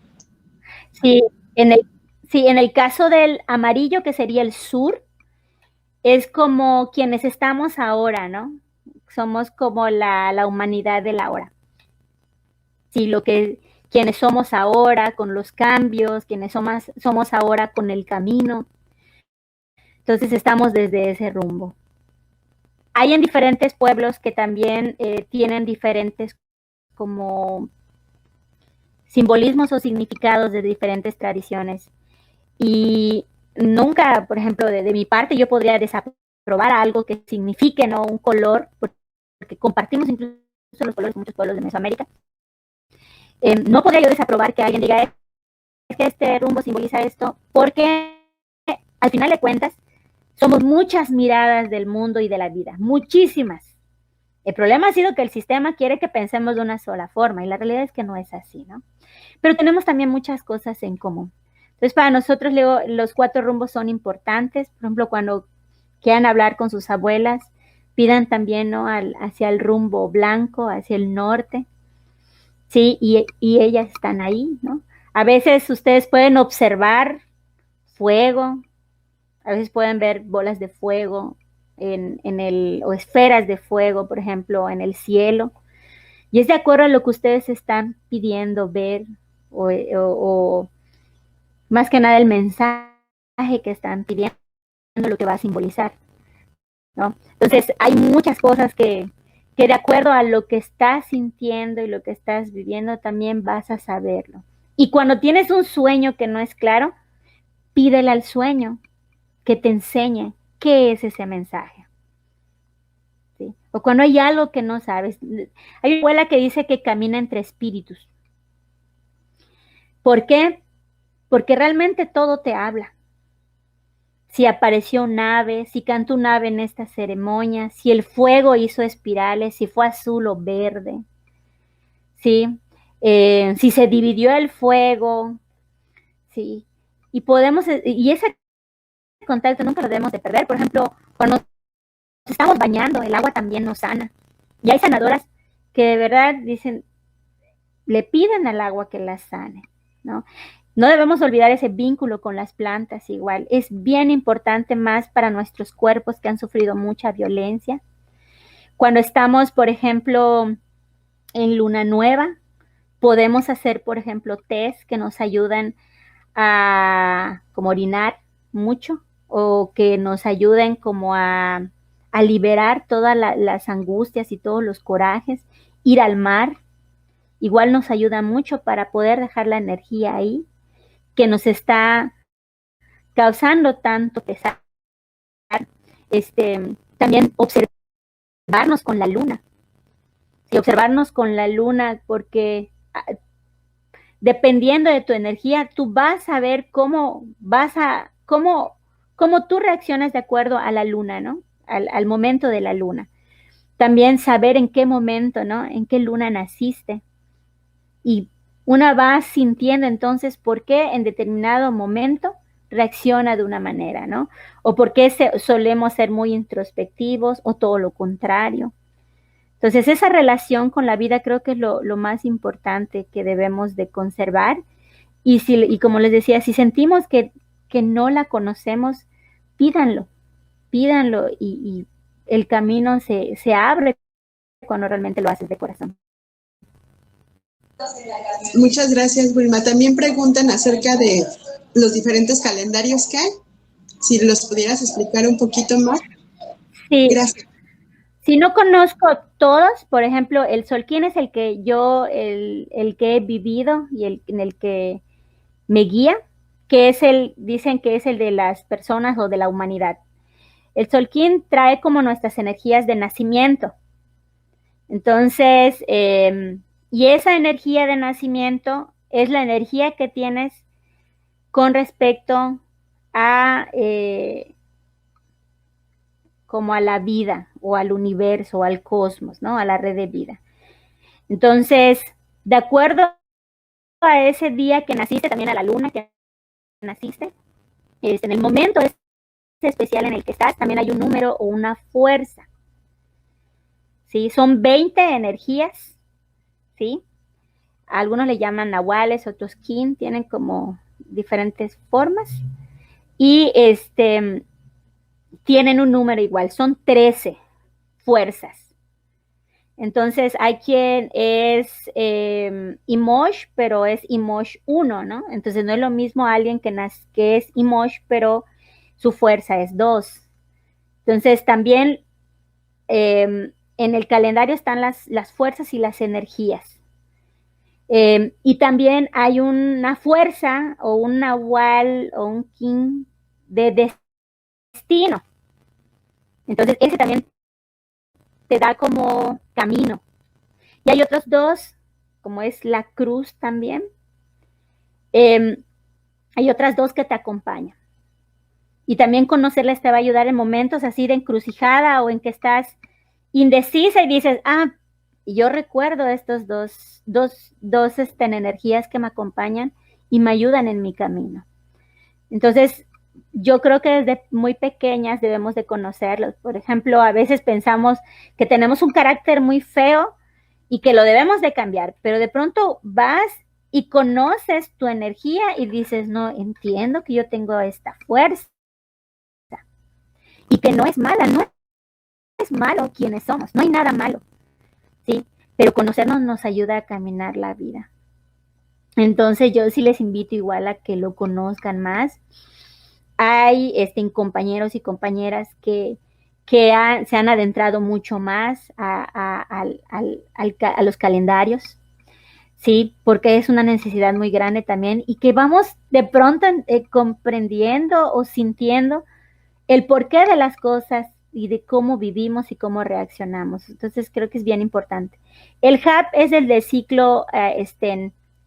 Sí, en el caso del amarillo, que sería el sur, es como quienes estamos ahora, ¿no? Somos como la humanidad de la hora. Sí, quienes somos ahora con los cambios, quienes somos ahora con el camino. Entonces estamos desde ese rumbo. Hay en diferentes pueblos que también tienen diferentes como simbolismos o significados de diferentes tradiciones. Y nunca, por ejemplo, de mi parte, yo podría desaprobar algo que signifique, ¿no?, un color, porque compartimos incluso los colores con muchos pueblos de Mesoamérica. No podría yo desaprobar que alguien diga, es que este rumbo simboliza esto, porque al final de cuentas, somos muchas miradas del mundo y de la vida, muchísimas. El problema ha sido que el sistema quiere que pensemos de una sola forma, y la realidad es que no es así, ¿no? Pero tenemos también muchas cosas en común. Entonces, para nosotros, los 4 rumbos son importantes. Por ejemplo, cuando quieran hablar con sus abuelas, pidan también, ¿no?, hacia el rumbo blanco, hacia el norte. Sí, y ellas están ahí, ¿no? A veces ustedes pueden observar fuego, a veces pueden ver bolas de fuego o esferas de fuego, por ejemplo, en el cielo. Y es de acuerdo a lo que ustedes están pidiendo ver o más que nada el mensaje que están pidiendo, lo que va a simbolizar, ¿no? Entonces, hay muchas cosas que de acuerdo a lo que estás sintiendo y lo que estás viviendo, también vas a saberlo. Y cuando tienes un sueño que no es claro, pídele al sueño que te enseñe qué es ese mensaje. ¿Sí? O cuando hay algo que no sabes. Hay una abuela que dice que camina entre espíritus. ¿Por qué? Porque realmente todo te habla. Si apareció un ave, si cantó un ave en esta ceremonia, si el fuego hizo espirales, si fue azul o verde, ¿sí? Si se dividió el fuego, ¿sí? Y ese contacto nunca lo debemos de perder. Por ejemplo, cuando nos estamos bañando, el agua también nos sana. Y hay sanadoras que de verdad dicen, le piden al agua que las sane, ¿no? No debemos olvidar ese vínculo con las plantas igual. Es bien importante más para nuestros cuerpos que han sufrido mucha violencia. Cuando estamos, por ejemplo, en luna nueva, Podemos hacer, por ejemplo, test que nos ayudan a como orinar mucho o que nos ayuden como a liberar todas las angustias y todos los corajes. Ir al mar igual nos ayuda mucho para poder dejar la energía ahí que nos está causando tanto pesar. También observarnos con la luna. Sí, observarnos con la luna porque dependiendo de tu energía, tú vas a ver cómo tú reaccionas de acuerdo a la luna, ¿no? Al momento de la luna. También saber en qué momento, ¿no? En qué luna naciste. Y una va sintiendo entonces por qué en determinado momento reacciona de una manera, ¿no? O por qué solemos ser muy introspectivos o todo lo contrario. Entonces, esa relación con la vida creo que es lo más importante que debemos de conservar. Y como les decía, si sentimos que no la conocemos, pídanlo y el camino se abre cuando realmente lo haces de corazón. Muchas gracias, Wilma. También preguntan acerca de los diferentes calendarios que hay. Si los pudieras explicar un poquito más. Sí. Gracias. Si no conozco todos, por ejemplo, el Tzolk'in es el que el que he vivido y en el que me guía, que es dicen que es el de las personas o de la humanidad. El Tzolk'in trae como nuestras energías de nacimiento. Entonces, y esa energía de nacimiento es la energía que tienes con respecto a como a la vida o al universo o al cosmos, ¿no? A la red de vida. Entonces, de acuerdo a ese día que naciste, también a la luna que naciste, en el momento especial en el que estás, también hay un número o una fuerza. ¿Sí? Son 20 energías, ¿sí? Algunos le llaman nahuales, otros kin, tienen como diferentes formas. Y tienen un número igual, son 13 fuerzas. Entonces hay quien es Imosh, pero es Imosh 1, ¿no? Entonces no es lo mismo alguien que es Imosh, pero su fuerza es 2. Entonces también en el calendario están las fuerzas y las energías. Y también hay una fuerza o un nahual o un kin de destino. Entonces ese también te da como camino. Y hay otros dos, como es la cruz también. Hay otras dos que te acompañan. Y también conocerlas te va a ayudar en momentos así de encrucijada o en que estás indecisa y dices, y yo recuerdo estos dos energías que me acompañan y me ayudan en mi camino. Entonces, yo creo que desde muy pequeñas debemos de conocerlos. Por ejemplo, a veces pensamos que tenemos un carácter muy feo y que lo debemos de cambiar, pero de pronto vas y conoces tu energía y dices, no, entiendo que yo tengo esta fuerza y que no es mala, no es malo quienes somos, no hay nada malo, ¿sí? Pero conocernos nos ayuda a caminar la vida. Entonces yo sí les invito igual a que lo conozcan más. Hay compañeros y compañeras que se han adentrado mucho más a los calendarios, ¿sí? Porque es una necesidad muy grande también y que vamos de pronto comprendiendo o sintiendo el porqué de las cosas y de cómo vivimos y cómo reaccionamos. Entonces creo que es bien importante. El HAP es el de ciclo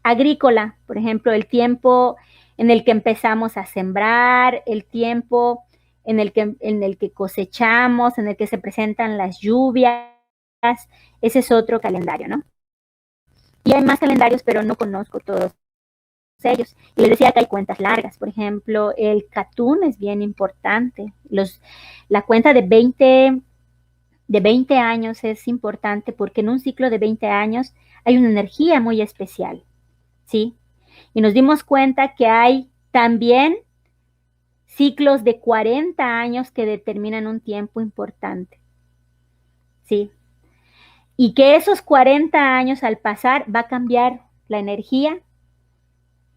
agrícola, por ejemplo, el tiempo en el que empezamos a sembrar, el tiempo en el que cosechamos, en el que se presentan las lluvias. Ese es otro calendario, ¿no? Y hay más calendarios, pero no conozco todos ellos. Y les decía que hay cuentas largas, por ejemplo, el Catún es bien importante. La cuenta de 20 años es importante porque en un ciclo de 20 años hay una energía muy especial, ¿sí? Y nos dimos cuenta que hay también ciclos de 40 años que determinan un tiempo importante, ¿sí? Y que esos 40 años al pasar va a cambiar la energía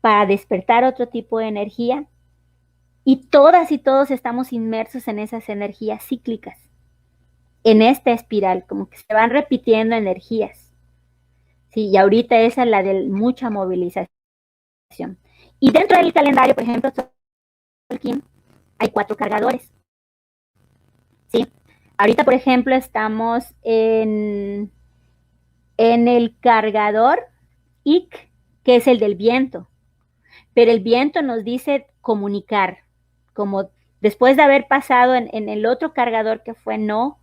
para despertar otro tipo de energía. Y todas y todos estamos inmersos en esas energías cíclicas, en esta espiral, como que se van repitiendo energías. Sí, y ahorita esa es la de mucha movilización. Y dentro del calendario, por ejemplo, hay 4 cargadores. ¿Sí? Ahorita, por ejemplo, estamos en el cargador Ik, que es el del viento. Pero el viento nos dice comunicar, como después de haber pasado en el otro cargador que fue no,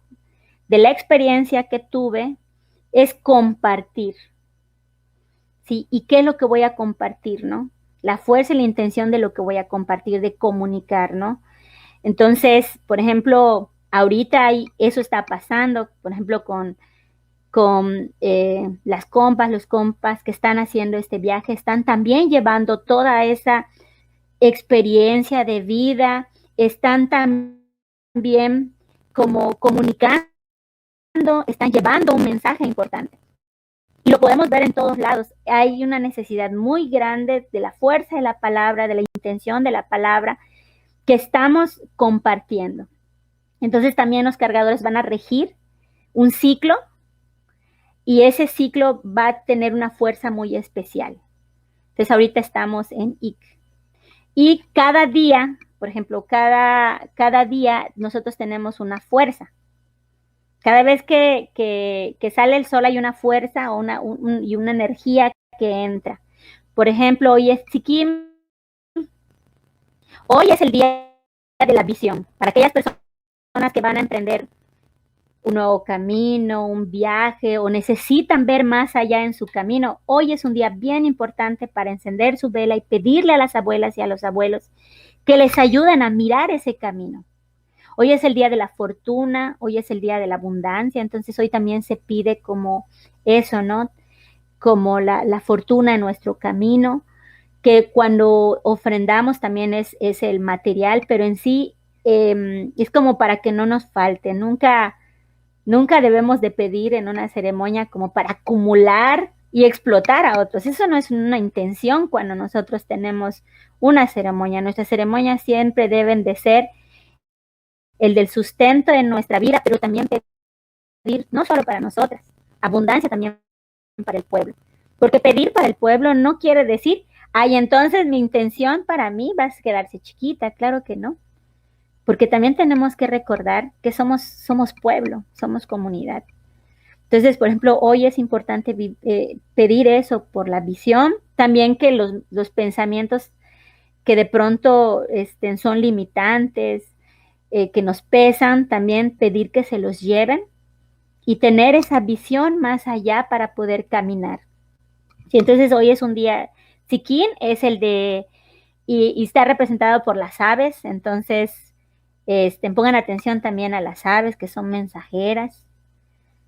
de la experiencia que tuve, es compartir. ¿Sí? ¿Y qué es lo que voy a compartir, no? La fuerza y la intención de lo que voy a compartir, de comunicar, ¿no? Entonces, por ejemplo, ahorita eso está pasando, por ejemplo, con las compas, los compas que están haciendo este viaje, están también llevando toda esa experiencia de vida, están también como comunicando, están llevando un mensaje importante. Y lo podemos ver en todos lados. Hay una necesidad muy grande de la fuerza de la palabra, de la intención de la palabra, que estamos compartiendo. Entonces también los cargadores van a regir un ciclo y ese ciclo va a tener una fuerza muy especial. Entonces ahorita estamos en Ik. Y cada día, por ejemplo, cada día nosotros tenemos una fuerza. Cada vez que sale el sol hay una fuerza y una energía que entra. Por ejemplo, hoy es Tzimkim. Hoy es el día de la visión. Para aquellas personas que van a emprender un nuevo camino, un viaje o necesitan ver más allá en su camino, hoy es un día bien importante para encender su vela y pedirle a las abuelas y a los abuelos que les ayuden a mirar ese camino. Hoy es el día de la fortuna, hoy es el día de la abundancia, entonces hoy también se pide como eso, ¿no? Como la fortuna en nuestro camino, que cuando ofrendamos también es el material, pero en sí es como para que no nos falte. Nunca debemos de pedir en una ceremonia como para acumular y explotar a otros. Eso no es una intención cuando nosotros tenemos una ceremonia. Nuestras ceremonias siempre deben de ser el del sustento de nuestra vida, pero también pedir no solo para nosotras, abundancia también para el pueblo. Porque pedir para el pueblo no quiere decir, ay, entonces mi intención para mí va a quedarse chiquita. Claro que no. Porque también tenemos que recordar que somos pueblo, somos comunidad. Entonces, por ejemplo, hoy es importante pedir eso por la visión, también que los pensamientos que de pronto son limitantes, que nos pesan, también pedir que se los lleven y tener esa visión más allá para poder caminar. Sí, entonces hoy es un día, Tzimkim es el de, y está representado por las aves, entonces pongan atención también a las aves que son mensajeras,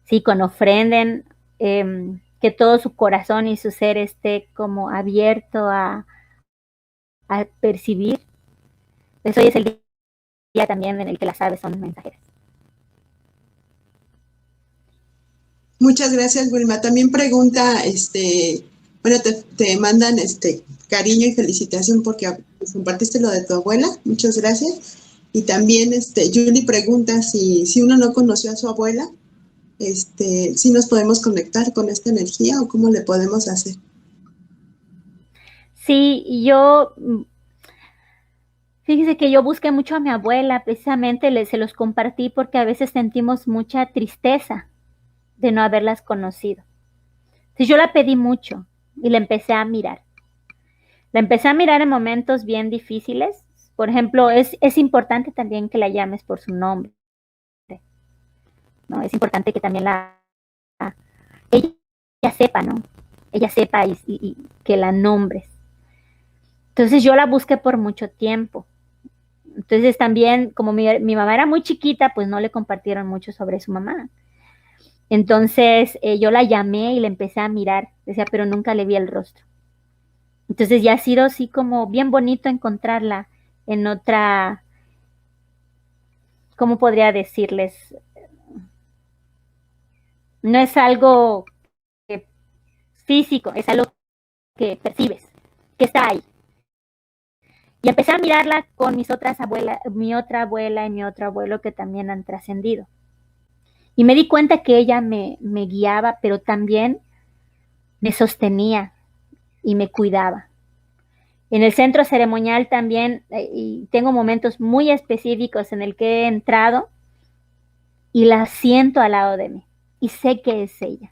sí, cuando ofrenden, que todo su corazón y su ser esté como abierto a percibir. Entonces hoy es el día también en el que las aves son mensajeras. Muchas gracias, Wilma. También pregunta, bueno, te mandan cariño y felicitación porque compartiste lo de tu abuela. Muchas gracias. Y también Julie pregunta si uno no conoció a su abuela, si nos podemos conectar con esta energía o cómo le podemos hacer. Sí, fíjese que yo busqué mucho a mi abuela, precisamente se los compartí porque a veces sentimos mucha tristeza de no haberlas conocido. Entonces yo la pedí mucho y la empecé a mirar. La empecé a mirar en momentos bien difíciles. Por ejemplo, es importante también que la llames por su nombre, ¿no? Es importante que también ella sepa, ¿no? Ella sepa y que la nombres. Entonces yo la busqué por mucho tiempo. Entonces también, como mi mamá era muy chiquita, pues no le compartieron mucho sobre su mamá. Entonces yo la llamé y la empecé a mirar, decía, pero nunca le vi el rostro. Entonces ya ha sido así como bien bonito encontrarla en otra, ¿cómo podría decirles? No es algo físico, es algo que percibes, que está ahí. Y empecé a mirarla con mis otras abuelas, mi otra abuela y mi otro abuelo que también han trascendido. Y me di cuenta que ella me guiaba, pero también me sostenía y me cuidaba. En el centro ceremonial también, y tengo momentos muy específicos en el que he entrado y la siento al lado de mí y sé que es ella.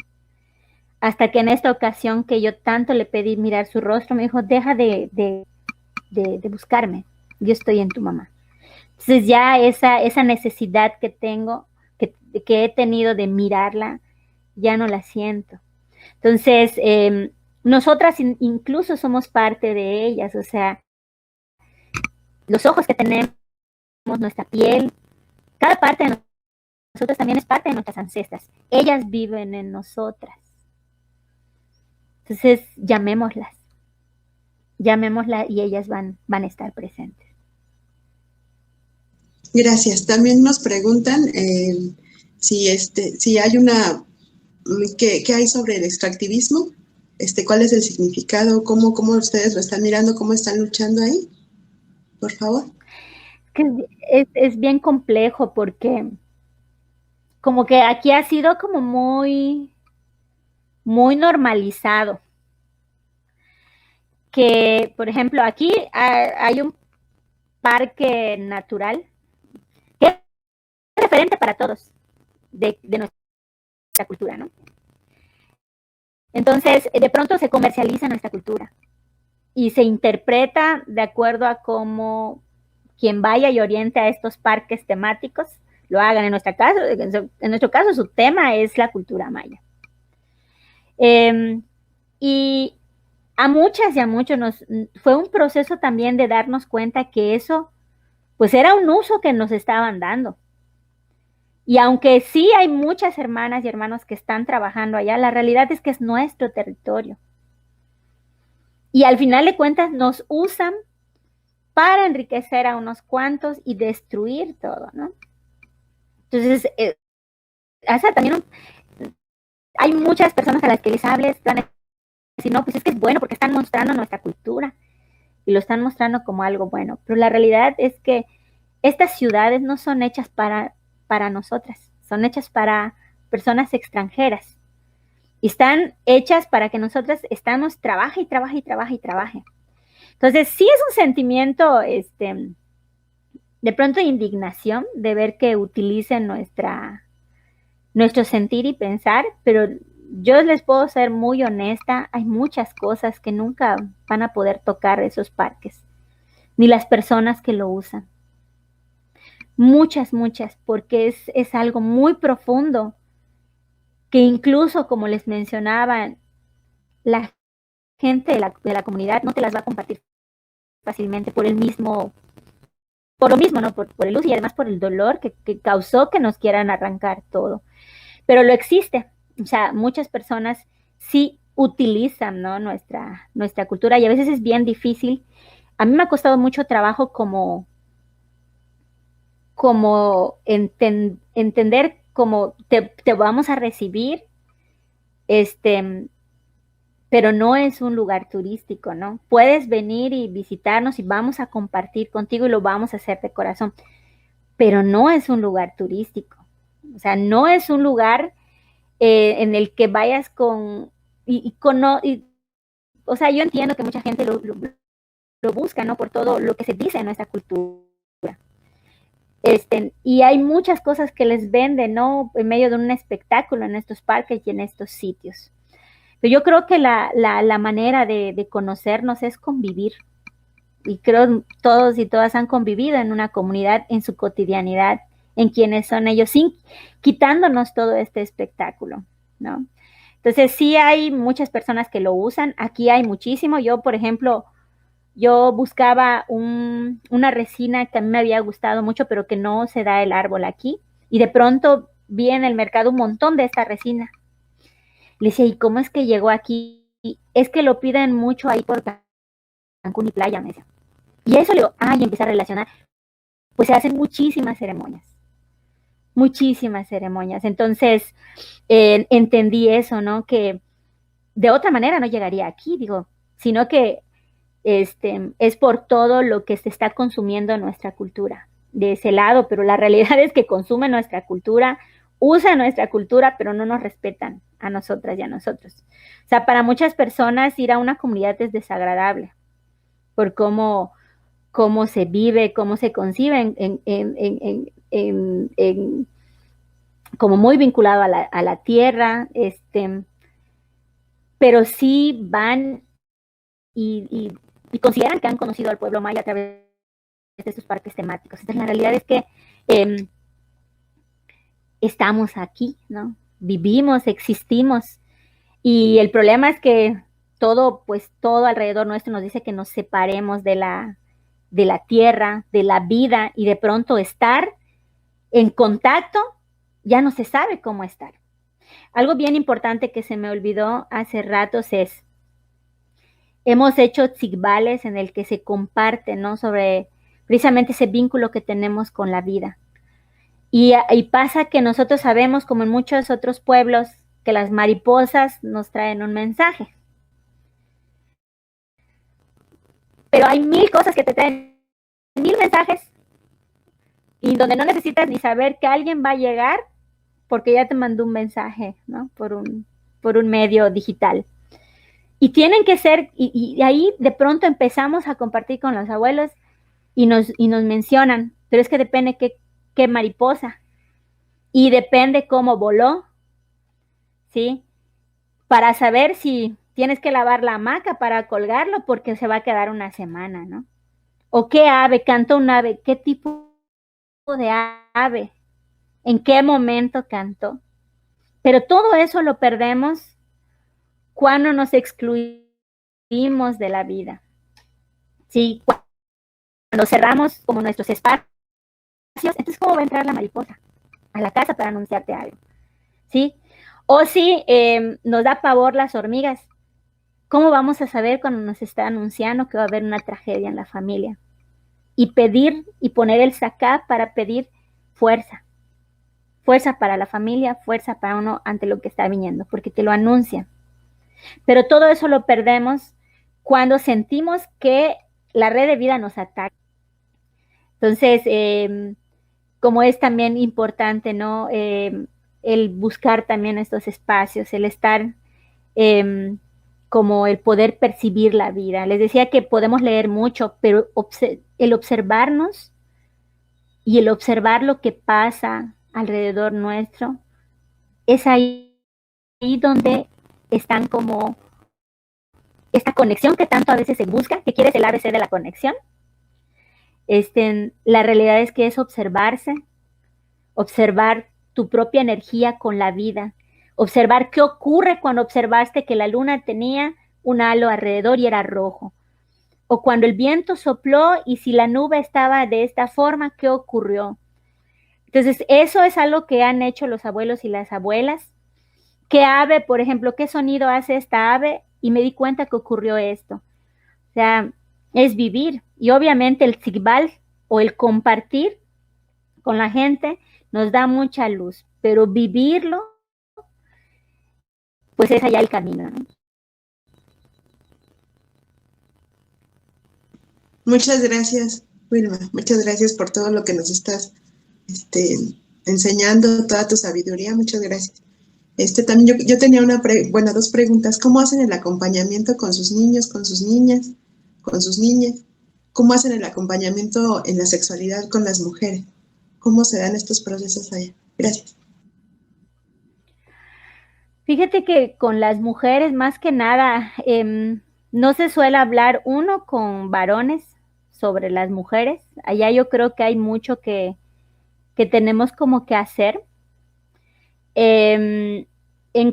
Hasta que en esta ocasión que yo tanto le pedí mirar su rostro, me dijo, deja de buscarme, yo estoy en tu mamá. Entonces ya esa necesidad que tengo, que he tenido de mirarla, ya no la siento. Entonces, nosotras incluso somos parte de ellas, o sea, los ojos que tenemos, nuestra piel, cada parte de nosotros también es parte de nuestras ancestras. Ellas viven en nosotras. Entonces, llamémoslas y ellas van a estar presentes. Gracias. También nos preguntan si hay ¿qué hay sobre el extractivismo? ¿Cuál es el significado? ¿Cómo ustedes lo están mirando? ¿Cómo están luchando ahí? Por favor. Es bien complejo porque como que aquí ha sido como muy normalizado. Que, por ejemplo, aquí hay un parque natural que es referente para todos de nuestra cultura, ¿no? Entonces, de pronto se comercializa nuestra cultura y se interpreta de acuerdo a cómo quien vaya y oriente a estos parques temáticos lo hagan. En nuestro caso, su tema es la cultura maya. Y a muchas y a muchos fue un proceso también de darnos cuenta que eso, pues era un uso que nos estaban dando. Y aunque sí hay muchas hermanas y hermanos que están trabajando allá, la realidad es que es nuestro territorio. Y al final de cuentas nos usan para enriquecer a unos cuantos y destruir todo, ¿no? Entonces, también hay muchas personas a las que les hables, van a decir, no, pues es que es bueno porque están mostrando nuestra cultura y lo están mostrando como algo bueno. Pero la realidad es que estas ciudades no son hechas para nosotras, son hechas para personas extranjeras. Y están hechas para que nosotras estamos, trabaje. Entonces, sí es un sentimiento, de pronto indignación de ver que utilicen nuestro sentir y pensar, pero yo les puedo ser muy honesta, hay muchas cosas que nunca van a poder tocar esos parques, ni las personas que lo usan. Muchas, porque es algo muy profundo, que incluso, como les mencionaba, la gente de la comunidad no te las va a compartir fácilmente por lo mismo, ¿no? Por el uso y además por el dolor que causó que nos quieran arrancar todo. Pero lo existe, o sea, muchas personas sí utilizan, ¿no? nuestra cultura y a veces es bien difícil. A mí me ha costado mucho trabajo como entender cómo te vamos a recibir, pero no es un lugar turístico, ¿no? Puedes venir y visitarnos y vamos a compartir contigo y lo vamos a hacer de corazón, pero no es un lugar turístico. O sea, no es un lugar en el que vayas o sea, yo entiendo que mucha gente lo busca, ¿no? Por todo lo que se dice en nuestra cultura. Y hay muchas cosas que les venden, ¿no? En medio de un espectáculo en estos parques y en estos sitios. Pero yo creo que la manera de conocernos es convivir. Y creo todos y todas han convivido en una comunidad, en su cotidianidad, en quienes son ellos, sin quitándonos todo este espectáculo, ¿no? Entonces sí hay muchas personas que lo usan. Aquí hay muchísimo. Yo, por ejemplo, yo buscaba una resina que a mí me había gustado mucho, pero que no se da el árbol aquí. Y de pronto vi en el mercado un montón de esta resina. Le decía, ¿y cómo es que llegó aquí? Es que lo piden mucho ahí por Cancún y Playa, me decía. Y eso le digo, y empecé a relacionar. Pues se hacen muchísimas ceremonias. Entonces, entendí eso, ¿no? Que de otra manera no llegaría aquí. Digo, sino que es por todo lo que se está consumiendo en nuestra cultura, de ese lado, pero la realidad es que consumen nuestra cultura, usan nuestra cultura, pero no nos respetan a nosotras y a nosotros. O sea, para muchas personas ir a una comunidad es desagradable, por cómo se vive, cómo se concibe, como muy vinculado a la tierra, pero sí van y consideran que han conocido al pueblo maya a través de estos parques temáticos. Entonces, la realidad es que estamos aquí, ¿no? Vivimos, existimos, y el problema es que todo alrededor nuestro nos dice que nos separemos de la tierra, de la vida, y de pronto estar en contacto ya no se sabe cómo estar. Algo bien importante que se me olvidó hace ratos es, hemos hecho tzigvales en el que se comparte, ¿no? Sobre precisamente ese vínculo que tenemos con la vida. Y pasa que nosotros sabemos, como en muchos otros pueblos, que las mariposas nos traen un mensaje. Pero hay 1000 cosas que te traen 1000 mensajes, y donde no necesitas ni saber que alguien va a llegar porque ya te mandó un mensaje, ¿no? Por un medio digital. Y tienen que ser, y ahí de pronto empezamos a compartir con los abuelos y nos mencionan, pero es que depende qué mariposa, y depende cómo voló, ¿sí? Para saber si tienes que lavar la hamaca para colgarlo porque se va a quedar una semana, ¿no? O qué ave, cantó un ave, qué tipo de ave, en qué momento cantó. Pero todo eso lo perdemos cuando nos excluimos de la vida, ¿sí? Cuando cerramos como nuestros espacios, entonces ¿cómo va a entrar la mariposa a la casa para anunciarte algo? ¿Sí? O si nos da pavor las hormigas, ¿cómo vamos a saber cuando nos está anunciando que va a haber una tragedia en la familia? Y pedir y poner el sacá para pedir fuerza. Fuerza para la familia, fuerza para uno ante lo que está viniendo, porque te lo anuncian. Pero todo eso lo perdemos cuando sentimos que la red de vida nos ataca. Entonces, como es también importante, ¿no? El buscar también estos espacios, el estar como el poder percibir la vida. Les decía que podemos leer mucho, pero el observarnos y el observar lo que pasa alrededor nuestro, es ahí donde están como esta conexión que tanto a veces se busca, que quieres el ABC de la conexión. La realidad es que es observarse, observar tu propia energía con la vida, observar qué ocurre cuando observaste que la luna tenía un halo alrededor y era rojo, o cuando el viento sopló y si la nube estaba de esta forma, ¿qué ocurrió? Entonces, eso es algo que han hecho los abuelos y las abuelas. ¿Qué ave, por ejemplo, qué sonido hace esta ave? Y me di cuenta que ocurrió esto. O sea, es vivir. Y obviamente el tzigval o el compartir con la gente nos da mucha luz, pero vivirlo, pues es allá el camino, ¿no? Muchas gracias, Wilma. Muchas gracias por todo lo que nos estás enseñando, toda tu sabiduría. Muchas gracias. También yo tenía dos preguntas. ¿Cómo hacen el acompañamiento con sus niños, con sus niñas, con sus niñas? ¿Cómo hacen el acompañamiento en la sexualidad con las mujeres? ¿Cómo se dan estos procesos allá? Gracias. Fíjate que con las mujeres, más que nada, no se suele hablar uno con varones sobre las mujeres. Allá yo creo que hay mucho que tenemos como que hacer. En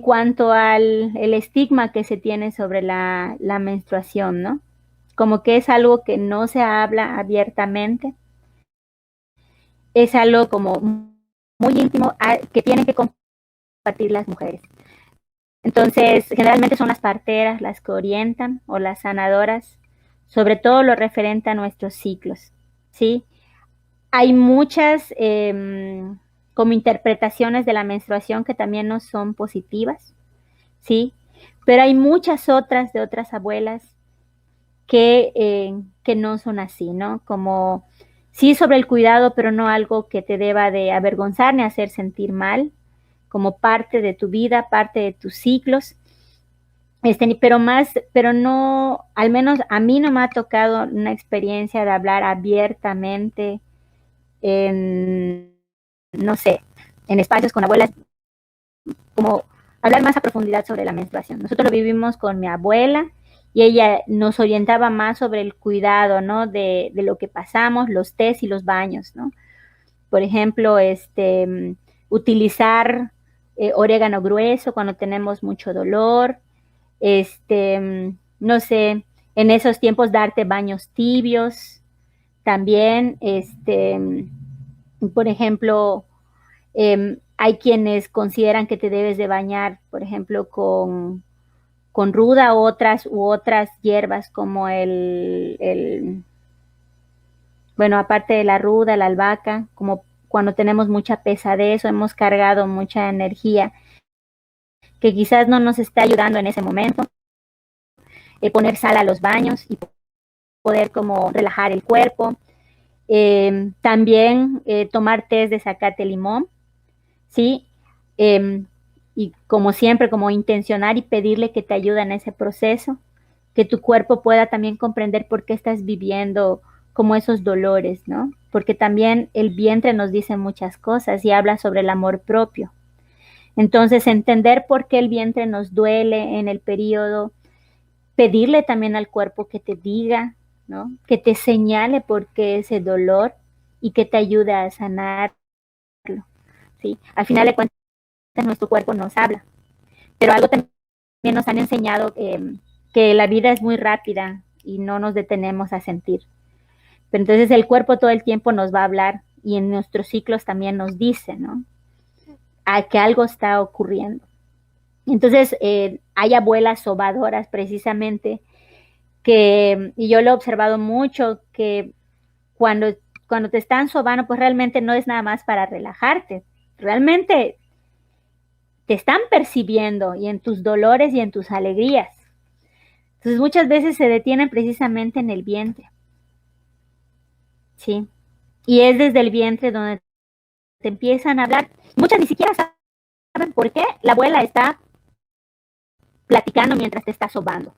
cuanto al el estigma que se tiene sobre la menstruación, ¿no? Como que es algo que no se habla abiertamente. Es algo como muy íntimo que tienen que compartir las mujeres. Entonces, generalmente son las parteras las que orientan o las sanadoras, sobre todo lo referente a nuestros ciclos, ¿sí? Hay muchas como interpretaciones de la menstruación que también no son positivas, ¿sí? Pero hay muchas otras de otras abuelas que no son así, ¿no? Como sí sobre el cuidado, pero no algo que te deba de avergonzar ni hacer sentir mal, como parte de tu vida, parte de tus ciclos. Pero no, al menos a mí no me ha tocado una experiencia de hablar abiertamente en, no sé, en espacios con abuelas, como hablar más a profundidad sobre la menstruación. Nosotros lo vivimos con mi abuela y ella nos orientaba más sobre el cuidado, ¿no? De lo que pasamos, los tés y los baños, ¿no? Por ejemplo, utilizar orégano grueso cuando tenemos mucho dolor, no sé, en esos tiempos darte baños tibios, también, por ejemplo, hay quienes consideran que te debes de bañar, por ejemplo, con ruda u otras hierbas como bueno, aparte de la ruda, la albahaca, como cuando tenemos mucha pesadez o hemos cargado mucha energía que quizás no nos está ayudando en ese momento, poner sal a los baños y poder como relajar el cuerpo. También tomar tés de zacate limón, ¿sí? Y como siempre, como intencionar y pedirle que te ayude en ese proceso, que tu cuerpo pueda también comprender por qué estás viviendo como esos dolores, ¿no? Porque también el vientre nos dice muchas cosas y habla sobre el amor propio. Entonces, entender por qué el vientre nos duele en el periodo, pedirle también al cuerpo que te diga, ¿no? Que te señale por qué ese dolor y que te ayude a sanarlo, ¿sí? Al final de cuentas, nuestro cuerpo nos habla, pero algo también nos han enseñado que la vida es muy rápida y no nos detenemos a sentir. Pero entonces el cuerpo todo el tiempo nos va a hablar y en nuestros ciclos también nos dice, ¿no? A que algo está ocurriendo. Entonces, hay abuelas sobadoras precisamente y yo lo he observado mucho, que cuando te están sobando, pues realmente no es nada más para relajarte, realmente te están percibiendo y en tus dolores y en tus alegrías. Entonces muchas veces se detienen precisamente en el vientre, ¿sí? Y es desde el vientre donde te empiezan a hablar. Muchas ni siquiera saben por qué la abuela está platicando mientras te está sobando.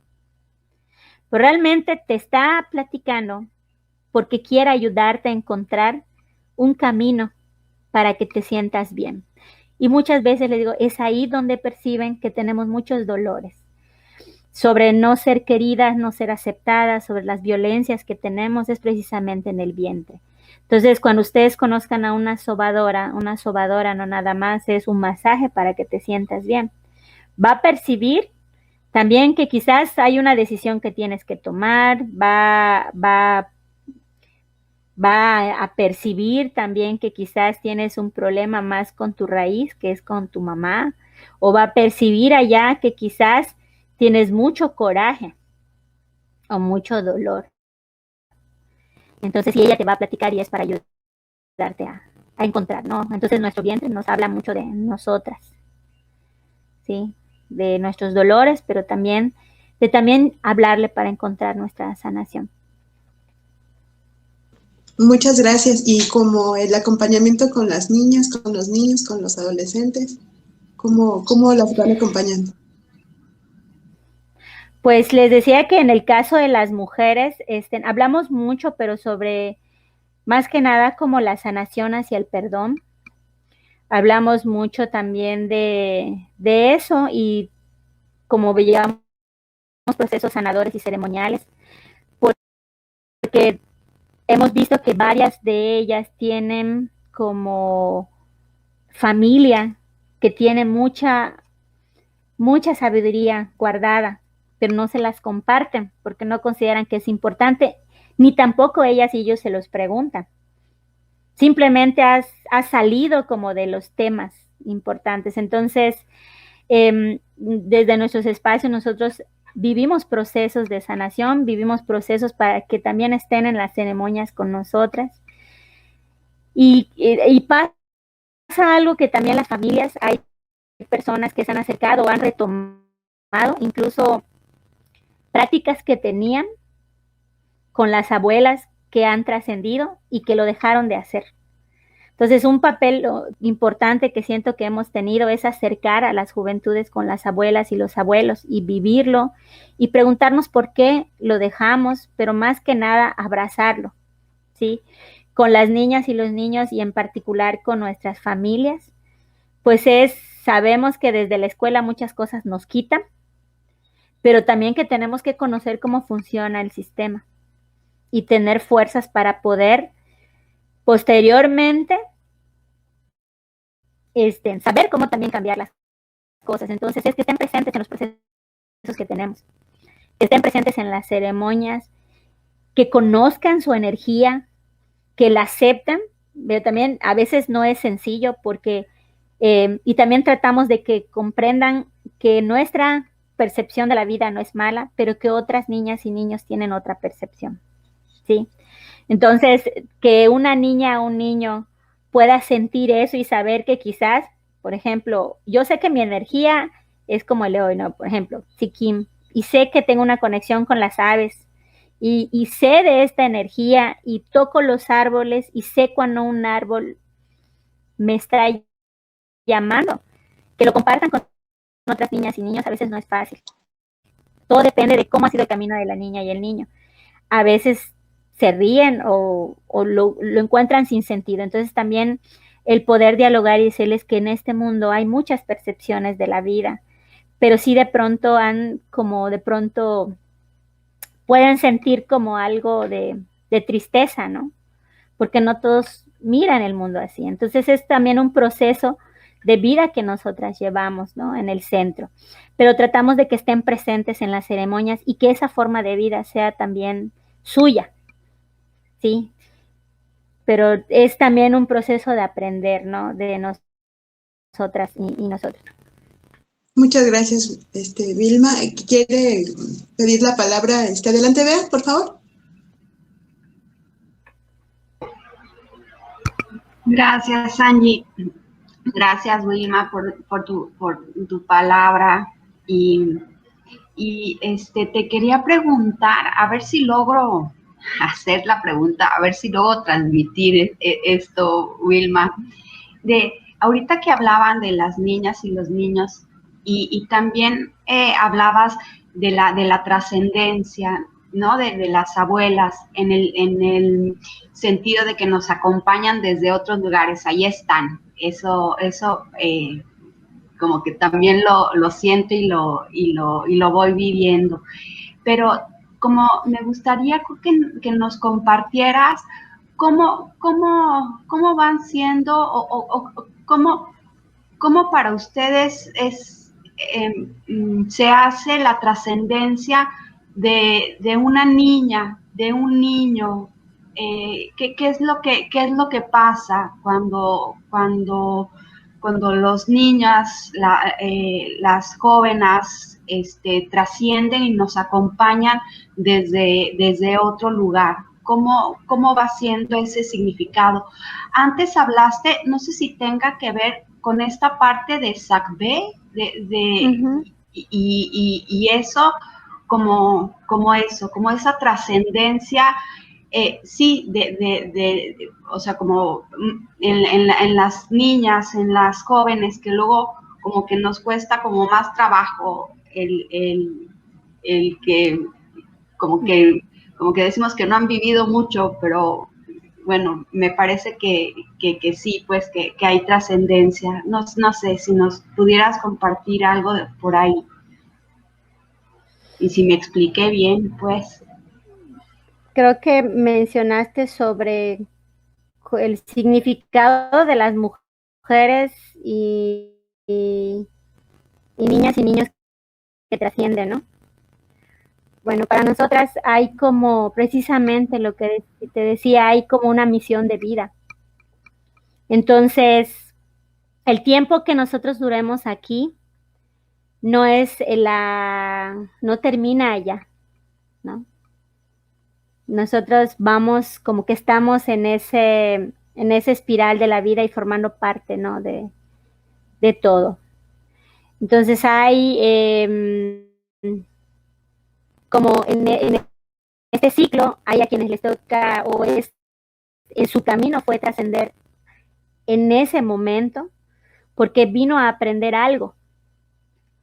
Pero realmente te está platicando porque quiere ayudarte a encontrar un camino para que te sientas bien. Y muchas veces les digo, es ahí donde perciben que tenemos muchos dolores, sobre no ser queridas, no ser aceptadas, sobre las violencias que tenemos, es precisamente en el vientre. Entonces, cuando ustedes conozcan a una sobadora no nada más es un masaje para que te sientas bien. Va a percibir también que quizás hay una decisión que tienes que tomar, va a percibir también que quizás tienes un problema más con tu raíz, que es con tu mamá, o va a percibir allá que quizás tienes mucho coraje o mucho dolor. Entonces, si ella te va a platicar y es para ayudarte a encontrar, ¿no? Entonces, nuestro vientre nos habla mucho de nosotras, ¿sí? De nuestros dolores, pero también hablarle para encontrar nuestra sanación. Muchas gracias. Y como el acompañamiento con las niñas, con los niños, con los adolescentes, ¿cómo las van acompañando? Pues les decía que en el caso de las mujeres, hablamos mucho, pero sobre más que nada como la sanación hacia el perdón. Hablamos mucho también de eso y como llevamos procesos sanadores y ceremoniales, porque hemos visto que varias de ellas tienen como familia que tiene mucha sabiduría guardada, pero no se las comparten porque no consideran que es importante, ni tampoco ellas y ellos se los preguntan. Simplemente has salido como de los temas importantes. Entonces, desde nuestros espacios nosotros vivimos procesos de sanación, vivimos procesos para que también estén en las ceremonias con nosotras. Y pasa algo que también las familias, hay personas que se han acercado o han retomado incluso prácticas que tenían con las abuelas que han trascendido y que lo dejaron de hacer. Entonces, un papel importante que siento que hemos tenido es acercar a las juventudes con las abuelas y los abuelos y vivirlo y preguntarnos por qué lo dejamos, pero más que nada abrazarlo, ¿sí? Con las niñas y los niños y en particular con nuestras familias, pues sabemos que desde la escuela muchas cosas nos quitan, pero también que tenemos que conocer cómo funciona el sistema y tener fuerzas para poder posteriormente saber cómo también cambiar las cosas. Entonces, es que estén presentes en los procesos que tenemos, que estén presentes en las ceremonias, que conozcan su energía, que la acepten, pero también a veces no es sencillo porque, y también tratamos de que comprendan que nuestra percepción de la vida no es mala, pero que otras niñas y niños tienen otra percepción, ¿sí? Entonces, que una niña o un niño pueda sentir eso y saber que quizás, por ejemplo, yo sé que mi energía es como el hoy, ¿no? Por ejemplo, Sikkim, y sé que tengo una conexión con las aves, y sé de esta energía, y toco los árboles, y sé cuando un árbol me está llamando. Que lo compartan con otras niñas y niños a veces no es fácil. Todo depende de cómo ha sido el camino de la niña y el niño. A veces se ríen o lo encuentran sin sentido. Entonces también el poder dialogar y decirles que en este mundo hay muchas percepciones de la vida, pero sí de pronto pueden sentir como algo de tristeza, ¿no? Porque no todos miran el mundo así. Entonces es también un proceso de vida que nosotras llevamos, ¿no? En el centro. Pero tratamos de que estén presentes en las ceremonias y que esa forma de vida sea también suya, ¿sí? Pero es también un proceso de aprender, ¿no? De nosotras y nosotros. Muchas gracias, Vilma. ¿Quiere pedir la palabra? Adelante, Bea, por favor. Gracias, Angie. Gracias, Wilma, por tu palabra. Y te quería preguntar, a ver si logro hacer la pregunta, a ver si logro transmitir esto, Wilma. Ahorita que hablaban de las niñas y los niños, y también hablabas de la trascendencia, ¿no? De las abuelas, en el sentido de que nos acompañan desde otros lugares, ahí están. Eso como que también lo siento y lo voy viviendo. Pero como me gustaría que nos compartieras cómo van siendo o cómo para ustedes se hace la trascendencia de una niña, de un niño. ¿Qué es lo que pasa cuando los niñas, las jóvenes trascienden y nos acompañan desde otro lugar? ¿Cómo va siendo ese significado? Antes hablaste, no sé si tenga que ver con esta parte de Sacbé, Uh-huh. y eso, como esa trascendencia, sí, o sea, como en las niñas, en las jóvenes, que luego como que nos cuesta como más trabajo el que como que decimos que no han vivido mucho, pero bueno, me parece que sí, pues que hay trascendencia. No sé si nos pudieras compartir algo por ahí. Y si me expliqué bien, pues. Creo que mencionaste sobre el significado de las mujeres y niñas y niños que trascienden, ¿no? Bueno, para nosotras hay como, precisamente lo que te decía, hay como una misión de vida. Entonces, el tiempo que nosotros duremos aquí no no termina allá, ¿no? Nosotros vamos como que estamos en ese espiral de la vida y formando parte, ¿no? De todo. Entonces hay como en este ciclo hay a quienes les toca o es en su camino fue trascender en ese momento porque vino a aprender algo,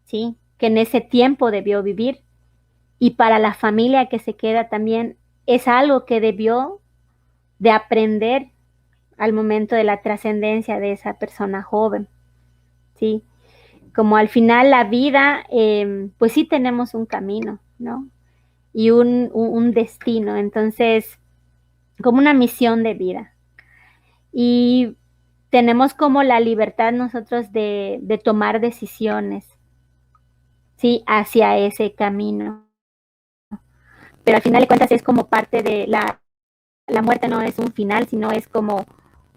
¿sí? Que en ese tiempo debió vivir. Y para la familia que se queda también es algo que debió de aprender al momento de la trascendencia de esa persona joven, ¿sí? Como al final la vida, pues sí tenemos un camino, ¿no? Y un destino, entonces, como una misión de vida. Y tenemos como la libertad nosotros de tomar decisiones, ¿sí? Hacia ese camino. Pero al final de cuentas es como parte de la muerte, no es un final, sino es como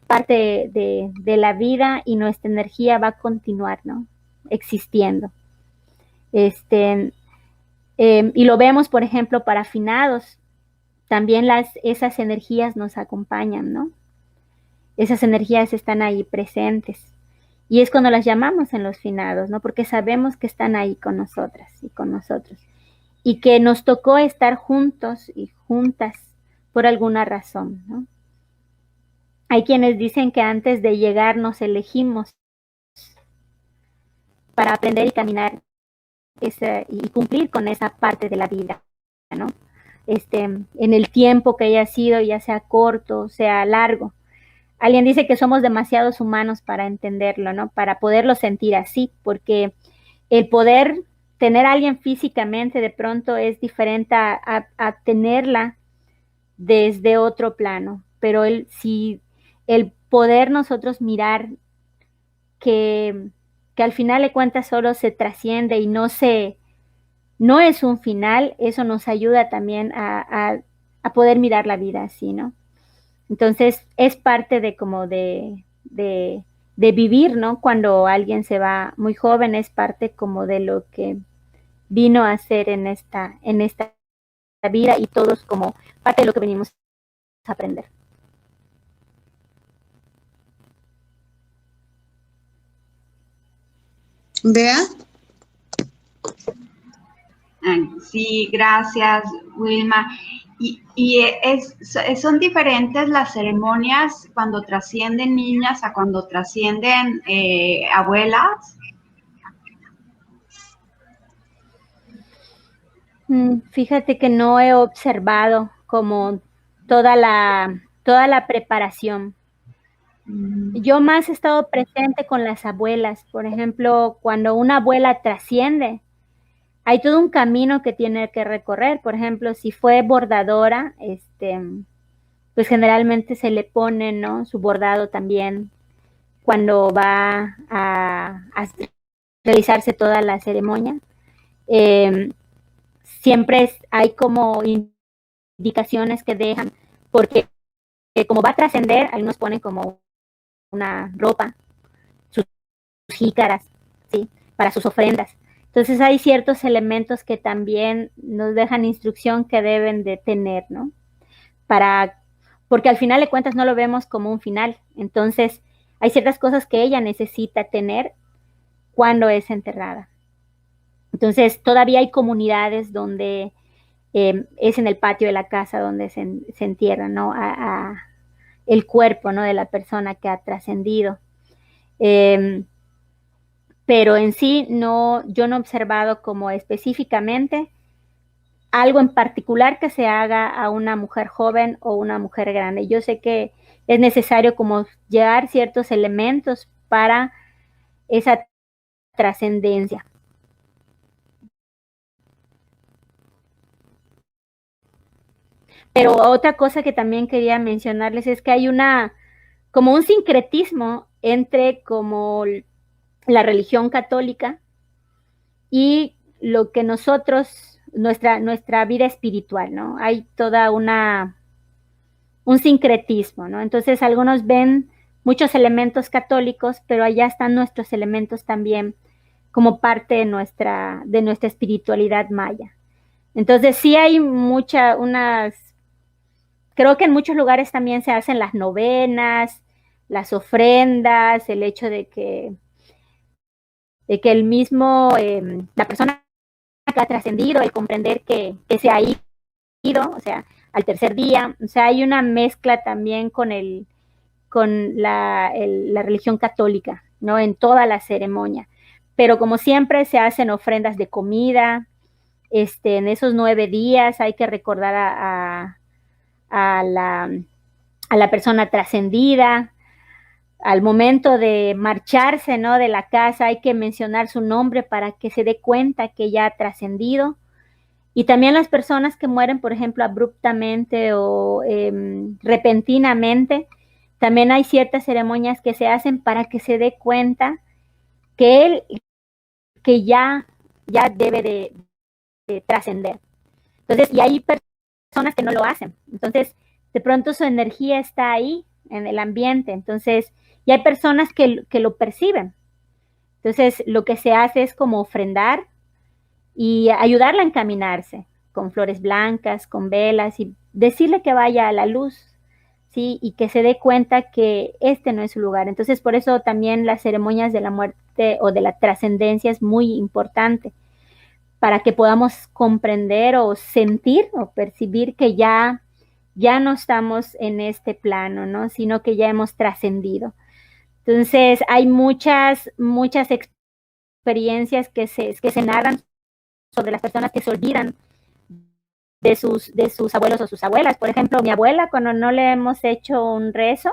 parte de la vida y nuestra energía va a continuar, ¿no? Existiendo. Y lo vemos, por ejemplo, para finados, también esas energías nos acompañan, ¿no? Esas energías están ahí presentes. Y es cuando las llamamos en los finados, ¿no? Porque sabemos que están ahí con nosotras y con nosotros. Y que nos tocó estar juntos y juntas por alguna razón, ¿no? Hay quienes dicen que antes de llegar nos elegimos para aprender y caminar y cumplir con esa parte de la vida, ¿no? En el tiempo que haya sido, ya sea corto, sea largo. Alguien dice que somos demasiados humanos para entenderlo, ¿no? Para poderlo sentir así, porque el poder tener a alguien físicamente de pronto es diferente a tenerla desde otro plano, pero si el poder nosotros mirar que al final de cuentas solo se trasciende y no es un final, eso nos ayuda también a poder mirar la vida así, ¿no? Entonces es parte de como de vivir, ¿no? Cuando alguien se va muy joven, es parte como de lo que vino a hacer en esta vida y todos como parte de lo que venimos a aprender. Bea. Sí, gracias, Wilma. Son diferentes las ceremonias cuando trascienden niñas a cuando trascienden abuelas. Fíjate que no he observado como toda la preparación. Yo más he estado presente con las abuelas. Por ejemplo, cuando una abuela trasciende, hay todo un camino que tiene que recorrer. Por ejemplo, si fue bordadora, pues generalmente se le pone, ¿no? Su bordado también cuando va a realizarse toda la ceremonia. Siempre hay como indicaciones que dejan, porque como va a trascender, ahí nos ponen como una ropa, sus jícaras, ¿sí? Para sus ofrendas. Entonces hay ciertos elementos que también nos dejan instrucción que deben de tener, ¿no? Porque al final de cuentas no lo vemos como un final. Entonces hay ciertas cosas que ella necesita tener cuando es enterrada. Entonces todavía hay comunidades donde es en el patio de la casa donde se entierra, ¿no? El cuerpo, ¿no? De la persona que ha trascendido. Pero en sí yo no he observado como específicamente algo en particular que se haga a una mujer joven o una mujer grande. Yo sé que es necesario como llevar ciertos elementos para esa trascendencia. Pero otra cosa que también quería mencionarles es que hay como un sincretismo entre como la religión católica y lo que nuestra vida espiritual, ¿no? Hay toda un sincretismo, ¿no? Entonces algunos ven muchos elementos católicos, pero allá están nuestros elementos también como parte de nuestra espiritualidad maya. Entonces sí hay creo que en muchos lugares también se hacen las novenas, las ofrendas, el hecho de que el mismo, la persona que ha trascendido, el comprender que sea ahí o sea, al tercer día. O sea, hay una mezcla también con la religión católica, ¿no? En toda la ceremonia. Pero como siempre se hacen ofrendas de comida. En esos 9 días hay que recordar a la persona trascendida. Al momento de marcharse, ¿no?, de la casa, hay que mencionar su nombre para que se dé cuenta que ya ha trascendido. Y también las personas que mueren, por ejemplo, abruptamente o repentinamente, también hay ciertas ceremonias que se hacen para que se dé cuenta que ya debe de trascender. Entonces, y hay personas que no lo hacen. Entonces, de pronto su energía está ahí, en el ambiente. Entonces, y hay personas que lo perciben. Entonces, lo que se hace es como ofrendar y ayudarla a encaminarse con flores blancas, con velas y decirle que vaya a la luz, ¿sí? Y que se dé cuenta que este no es su lugar. Entonces, por eso también las ceremonias de la muerte o de la trascendencia es muy importante para que podamos comprender o sentir o percibir que ya no estamos en este plano, ¿no? Sino que ya hemos trascendido. Entonces, hay muchas experiencias que se narran sobre las personas que se olvidan de sus abuelos o sus abuelas. Por ejemplo, mi abuela, cuando no le hemos hecho un rezo,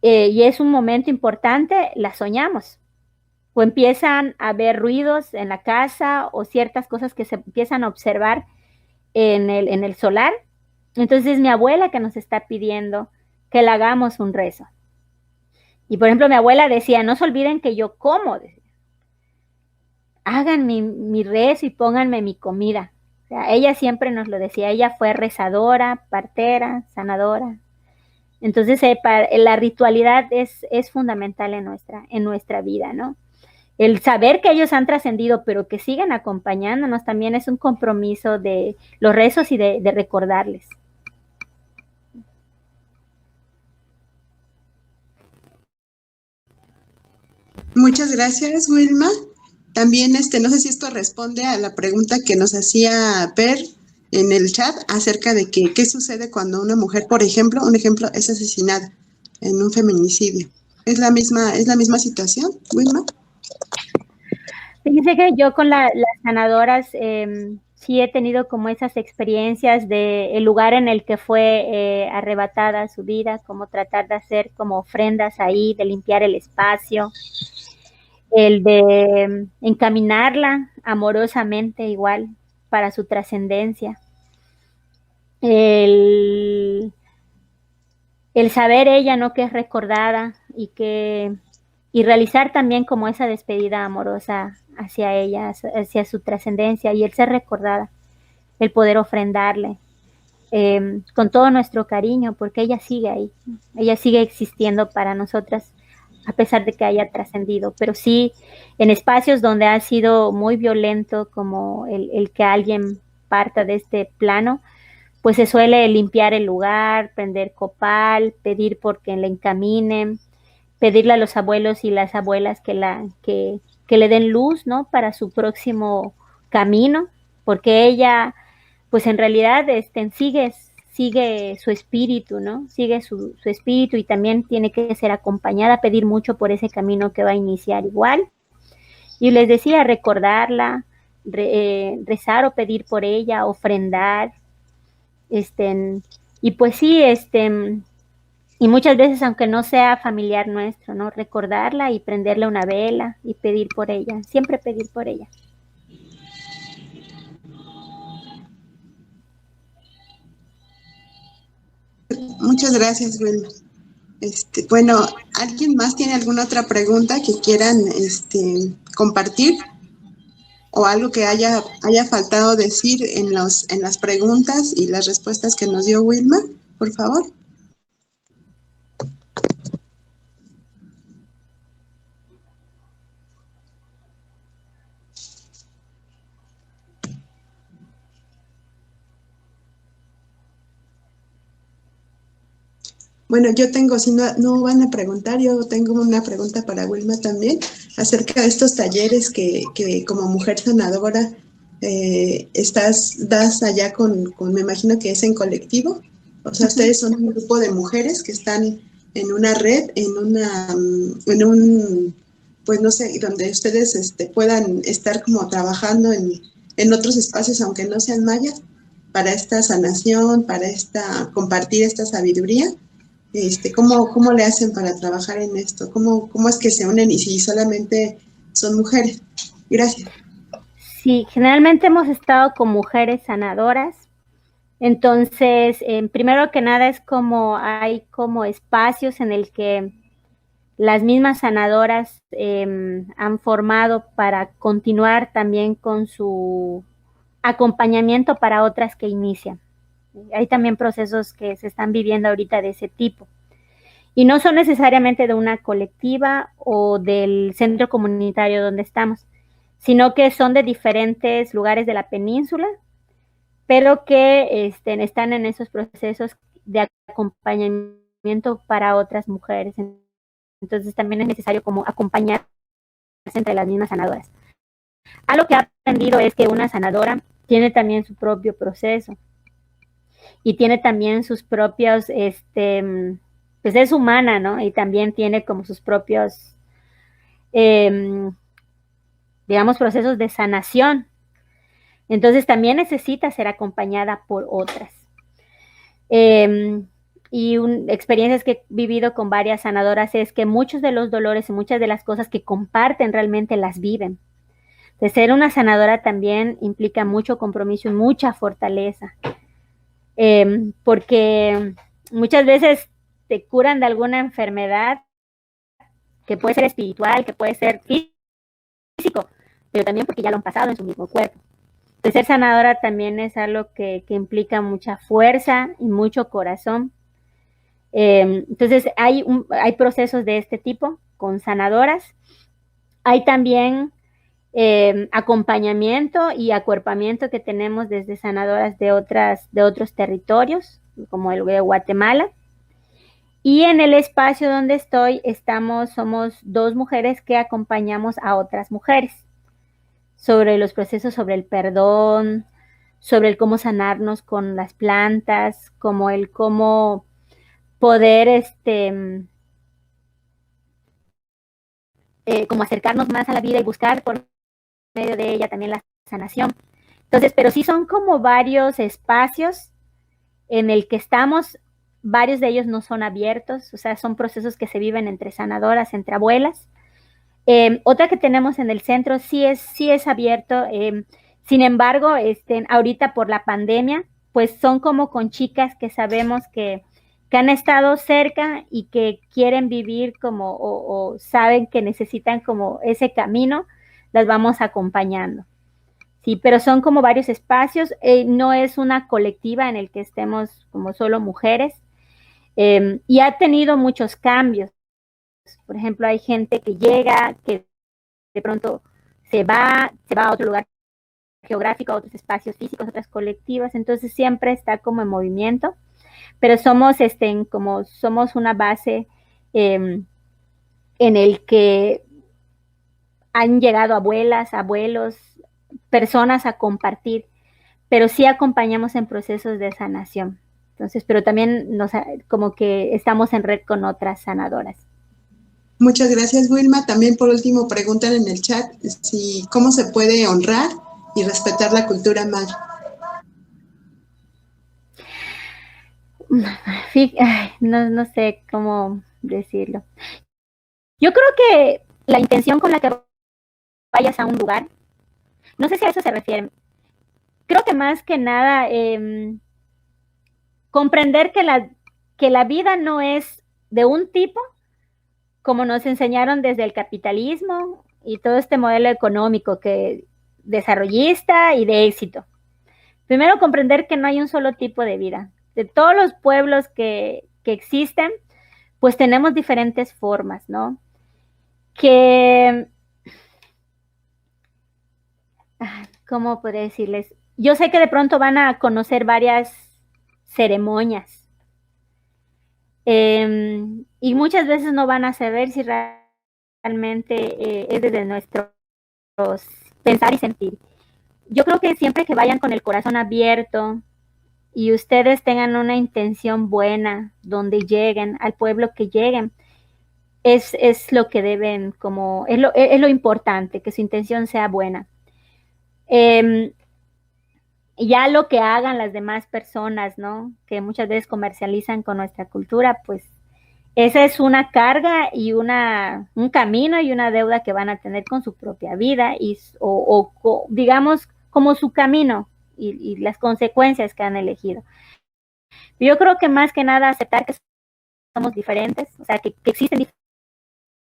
y es un momento importante, la soñamos. O empiezan a haber ruidos en la casa o ciertas cosas que se empiezan a observar en el solar. Entonces, mi abuela que nos está pidiendo que le hagamos un rezo. Y por ejemplo, mi abuela decía, no se olviden que yo como. Hagan mi rezo y pónganme mi comida. O sea, ella siempre nos lo decía. Ella fue rezadora, partera, sanadora. Entonces, la ritualidad es fundamental en nuestra vida, ¿no? El saber que ellos han trascendido, pero que sigan acompañándonos también es un compromiso de los rezos y de recordarles. Muchas gracias, Wilma. También, no sé si esto responde a la pregunta que nos hacía Per en el chat acerca de qué sucede cuando una mujer, por ejemplo, un ejemplo, es asesinada en un feminicidio. ¿Es la misma situación, Wilma? Fíjense que yo con las sanadoras sí he tenido como esas experiencias del lugar en el que fue arrebatada su vida, como tratar de hacer como ofrendas ahí, de limpiar el espacio, el de encaminarla amorosamente igual para su trascendencia. El saber ella, ¿no?, que es recordada y realizar también como esa despedida amorosa hacia ella, hacia su trascendencia y el ser recordada, el poder ofrendarle con todo nuestro cariño, porque ella sigue ahí, ella sigue existiendo para nosotras a pesar de que haya trascendido, pero sí en espacios donde ha sido muy violento como el que alguien parta de este plano, pues se suele limpiar el lugar, prender copal, pedir porque le encaminen, pedirle a los abuelos y las abuelas que le den luz, ¿no?, para su próximo camino, porque ella, pues en realidad sigue su espíritu, ¿no? Sigue su espíritu y también tiene que ser acompañada, pedir mucho por ese camino que va a iniciar igual. Y les decía, recordarla, rezar o pedir por ella, ofrendar, y pues sí, y muchas veces, aunque no sea familiar nuestro, ¿no?, recordarla y prenderle una vela y pedir por ella, siempre pedir por ella. Muchas gracias, Wilma. Bueno, ¿alguien más tiene alguna otra pregunta que quieran compartir? ¿O algo que haya faltado decir en las preguntas y las respuestas que nos dio Wilma? Por favor. Bueno, yo tengo, si no van a preguntar, yo tengo una pregunta para Wilma también acerca de estos talleres que como mujer sanadora das allá me imagino que es en colectivo. O sea, ustedes son un grupo de mujeres que están en una red, pues no sé, donde ustedes puedan estar como trabajando en otros espacios, aunque no sean mayas, para esta sanación, para compartir esta sabiduría. ¿Cómo le hacen para trabajar en esto? ¿Cómo es que se unen y si solamente son mujeres? Gracias. Sí, generalmente hemos estado con mujeres sanadoras. Entonces, primero que nada hay como espacios en el que las mismas sanadoras han formado para continuar también con su acompañamiento para otras que inician. Hay también procesos que se están viviendo ahorita de ese tipo. Y no son necesariamente de una colectiva o del centro comunitario donde estamos, sino que son de diferentes lugares de la península, pero que están en esos procesos de acompañamiento para otras mujeres. Entonces también es necesario como acompañarse entre las mismas sanadoras. Algo que he aprendido es que una sanadora tiene también su propio proceso y tiene también sus propios, pues es humana, ¿no? Y también tiene como sus propios, digamos, procesos de sanación. Entonces también necesita ser acompañada por otras. Y experiencias que he vivido con varias sanadoras es que muchos de los dolores y muchas de las cosas que comparten realmente las viven. De ser una sanadora también implica mucho compromiso y mucha fortaleza, porque muchas veces te curan de alguna enfermedad que puede ser espiritual, que puede ser físico, pero también porque ya lo han pasado en su mismo cuerpo. Entonces, ser sanadora también es algo que implica mucha fuerza y mucho corazón. Entonces, hay procesos de este tipo con sanadoras. Hay también acompañamiento y acuerpamiento que tenemos desde sanadoras de otros territorios, como el de Guatemala. Y en el espacio donde estoy, somos 2 mujeres que acompañamos a otras mujeres sobre los procesos, sobre el perdón, sobre el cómo sanarnos con las plantas, como el cómo poder como acercarnos más a la vida y buscar por medio de ella también la sanación. Entonces, pero sí son como varios espacios en el que estamos, varios de ellos no son abiertos, o sea, son procesos que se viven entre sanadoras, entre abuelas. Otra que tenemos en el centro sí es abierto, sin embargo, ahorita por la pandemia, pues son como con chicas que sabemos que han estado cerca y que quieren vivir como o saben que necesitan como ese camino, las vamos acompañando. Sí, pero son como varios espacios, no es una colectiva en el que estemos como solo mujeres, y ha tenido muchos cambios. Por ejemplo, hay gente que llega, que de pronto se va a otro lugar geográfico, a otros espacios físicos, otras colectivas, entonces siempre está como en movimiento, pero somos una base en el que han llegado abuelas, abuelos, personas a compartir, pero sí acompañamos en procesos de sanación. Entonces, pero también como que estamos en red con otras sanadoras. Muchas gracias, Wilma. También por último preguntan en el chat cómo se puede honrar y respetar la cultura maya. No sé cómo decirlo. Yo creo que la intención con la que vayas a un lugar, no sé si a eso se refieren, creo que más que nada comprender que la vida no es de un tipo, como nos enseñaron desde el capitalismo y todo este modelo económico que desarrollista y de éxito. Primero, comprender que no hay un solo tipo de vida. De todos los pueblos que existen, pues tenemos diferentes formas, ¿no? ¿Cómo podría decirles? Yo sé que de pronto van a conocer varias ceremonias, y muchas veces no van a saber si realmente es desde nuestro pensar y sentir. yo creo que siempre que vayan con el corazón abierto y ustedes tengan una intención buena donde lleguen, al pueblo que lleguen, es lo que deben, como, es lo importante, que su intención sea buena. Ya lo que hagan las demás personas, ¿no? Que muchas veces comercializan con nuestra cultura, pues esa es una carga y un camino y una deuda que van a tener con su propia vida o digamos como su camino y las consecuencias que han elegido. Yo creo que más que nada aceptar que somos diferentes, o sea, que existen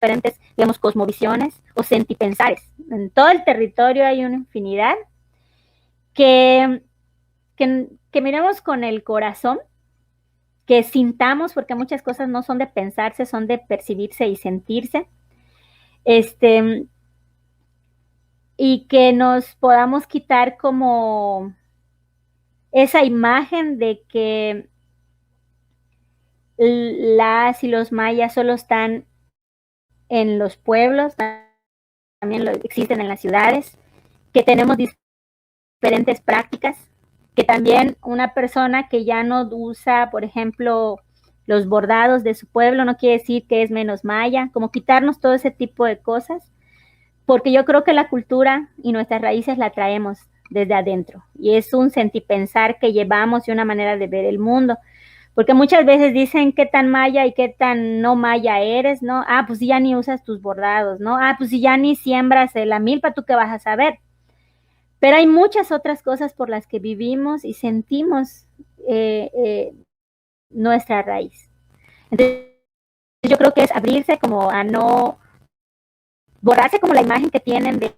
diferentes, digamos, cosmovisiones o sentipensares. En todo el territorio hay una infinidad que miremos con el corazón, que sintamos, porque muchas cosas no son de pensarse, son de percibirse y sentirse, y que nos podamos quitar como esa imagen de que las y los mayas solo están en los pueblos, también existen en las ciudades, que tenemos diferentes prácticas, que también una persona que ya no usa, por ejemplo, los bordados de su pueblo, no quiere decir que es menos maya, como quitarnos todo ese tipo de cosas, porque yo creo que la cultura y nuestras raíces la traemos desde adentro, y es un sentipensar que llevamos y una manera de ver el mundo, porque muchas veces dicen qué tan maya y qué tan no maya eres, ¿no? Ah, pues si ya ni usas tus bordados, ¿no? Ah, pues si ya ni siembras la milpa, ¿tú qué vas a saber? Pero hay muchas otras cosas por las que vivimos y sentimos nuestra raíz. Entonces, yo creo que es abrirse como a no borrarse como la imagen que tienen de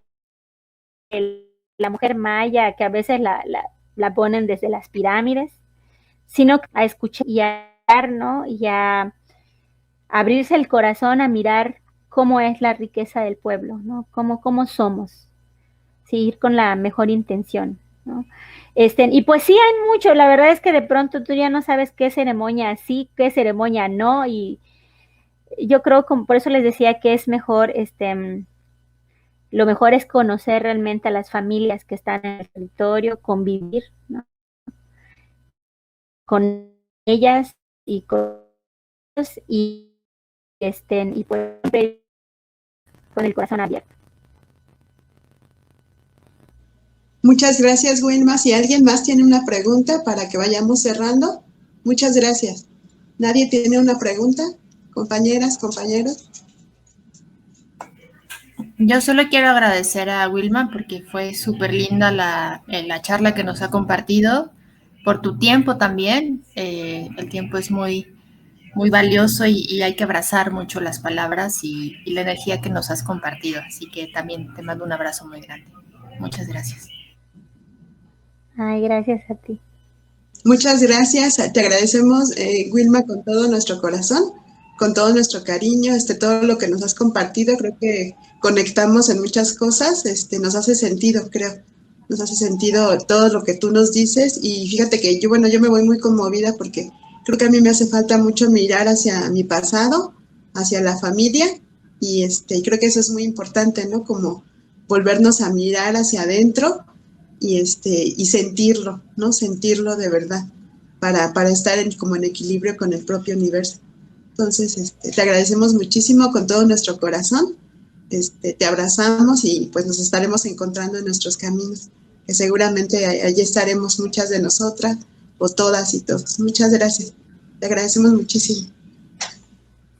la mujer maya, que a veces la ponen desde las pirámides, sino a escuchar y a, ¿no? Y a abrirse el corazón a mirar cómo es la riqueza del pueblo, ¿no? Cómo somos, ¿sí? Ir con la mejor intención, ¿no? Y pues sí hay mucho, la verdad es que de pronto tú ya no sabes qué ceremonia sí, qué ceremonia no, y yo creo, como por eso les decía que es mejor, lo mejor es conocer realmente a las familias que están en el territorio, convivir, ¿no? Con ellas y con ellos y pues con el corazón abierto. Muchas gracias, Wilma. Si alguien más tiene una pregunta para que vayamos cerrando, muchas gracias. ¿Nadie tiene una pregunta? Compañeras, compañeros. Yo solo quiero agradecer a Wilma porque fue súper linda la charla que nos ha compartido, por tu tiempo también. El tiempo es muy, muy valioso y hay que abrazar mucho las palabras y la energía que nos has compartido. Así que también te mando un abrazo muy grande. Muchas gracias. Ay, gracias a ti. Muchas gracias. Te agradecemos, Wilma, con todo nuestro corazón, con todo nuestro cariño, todo lo que nos has compartido. Creo que conectamos en muchas cosas. Nos hace sentido, creo. Nos hace sentido todo lo que tú nos dices. Y fíjate que yo me voy muy conmovida porque creo que a mí me hace falta mucho mirar hacia mi pasado, hacia la familia. Y creo que eso es muy importante, ¿no? Como volvernos a mirar hacia adentro y sentirlo, ¿no? Sentirlo de verdad para estar como en equilibrio con el propio universo. Entonces, te agradecemos muchísimo con todo nuestro corazón. Te abrazamos y pues nos estaremos encontrando en nuestros caminos, que seguramente allí estaremos muchas de nosotras o todas y todos. Muchas gracias. Te agradecemos muchísimo.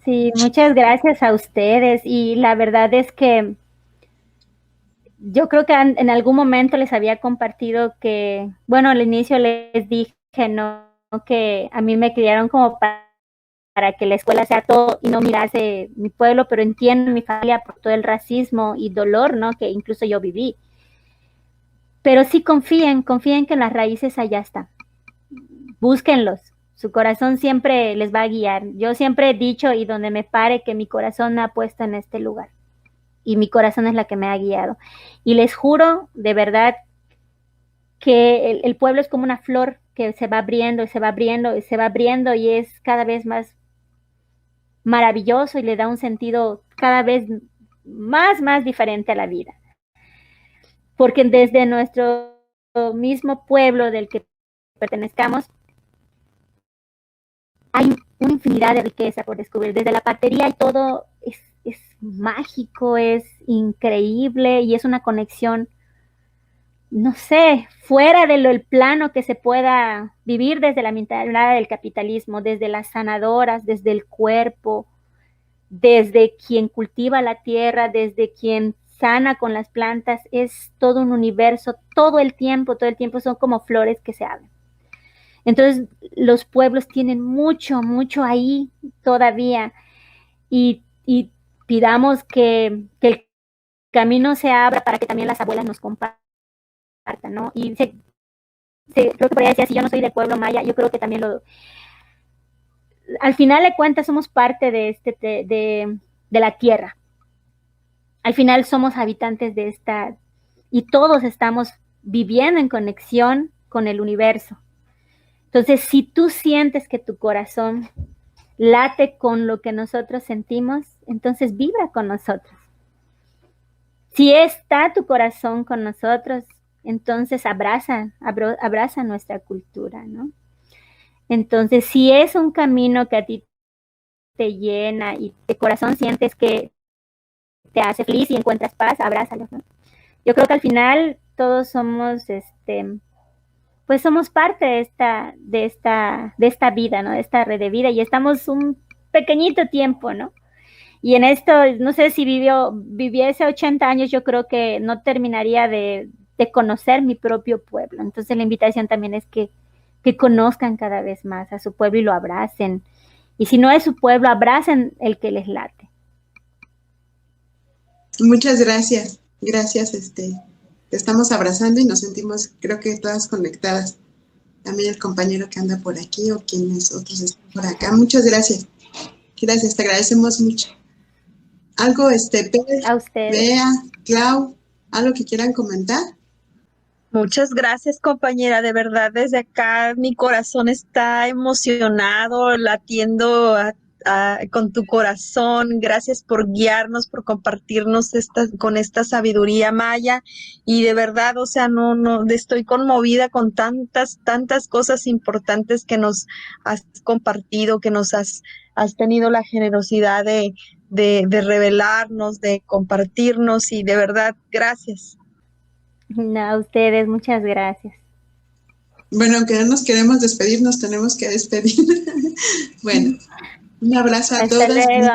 Sí, muchas gracias a ustedes y la verdad es que yo creo que en algún momento les había compartido que, bueno, al inicio les dije, ¿no? Que a mí me criaron como para que la escuela sea todo y no mirase mi pueblo, pero entiendo mi familia por todo el racismo y dolor, ¿no? Que incluso yo viví. Pero sí confíen que las raíces allá están. Búsquenlos. Su corazón siempre les va a guiar. Yo siempre he dicho y donde me pare que mi corazón me ha puesto en este lugar. Y mi corazón es la que me ha guiado. Y les juro, de verdad, que el pueblo es como una flor que se va abriendo y se va abriendo y se va abriendo y es cada vez más maravilloso y le da un sentido cada vez más diferente a la vida. Porque desde nuestros mismo pueblo del que pertenezcamos, hay una infinidad de riqueza por descubrir. Desde la partería y todo es mágico, es increíble y es una conexión, no sé, fuera del plano que se pueda vivir desde la mentalidad del capitalismo, desde las sanadoras, desde el cuerpo, desde quien cultiva la tierra, desde quien sana con las plantas. Es todo un universo, todo el tiempo son como flores que se abren. Entonces, los pueblos tienen mucho, mucho ahí todavía y pidamos que el camino se abra para que también las abuelas nos compartan, ¿no? Y creo que podría decir, si yo no soy del pueblo maya, yo creo que también al final de cuentas somos parte de la tierra. Al final somos habitantes de esta, y todos estamos viviendo en conexión con el universo. Entonces, si tú sientes que tu corazón late con lo que nosotros sentimos, entonces vibra con nosotros. Si está tu corazón con nosotros, entonces abraza nuestra cultura, ¿no? Entonces, si es un camino que a ti te llena y de corazón sientes que te hace feliz y encuentras paz, abrázalo, ¿no? Yo creo que al final todos somos, pues somos parte de esta vida, ¿no? De esta red de vida y estamos un pequeñito tiempo, ¿no? Y en esto, no sé si viviese 80 años, yo creo que no terminaría de conocer mi propio pueblo. Entonces la invitación también es que conozcan cada vez más a su pueblo y lo abracen. Y si no es su pueblo, abracen el que les late. Muchas gracias. Gracias, te estamos abrazando y nos sentimos, creo que todas conectadas. También el compañero que anda por aquí o quienes otros están por acá. Muchas gracias. Gracias, te agradecemos mucho. Algo, Pérez, A ustedes. Bea, Clau, algo que quieran comentar. Muchas gracias, compañera. De verdad, desde acá mi corazón está emocionado, latiendo con tu corazón. Gracias por guiarnos, por compartirnos con esta sabiduría maya. Y de verdad, o sea, no, estoy conmovida con tantas cosas importantes que nos has compartido, que nos has tenido la generosidad de revelarnos, de compartirnos. Y de verdad, gracias. No, a ustedes, muchas gracias. Bueno, aunque no nos queremos despedir, nos tenemos que despedir. Bueno, un abrazo a Hasta todas. luego.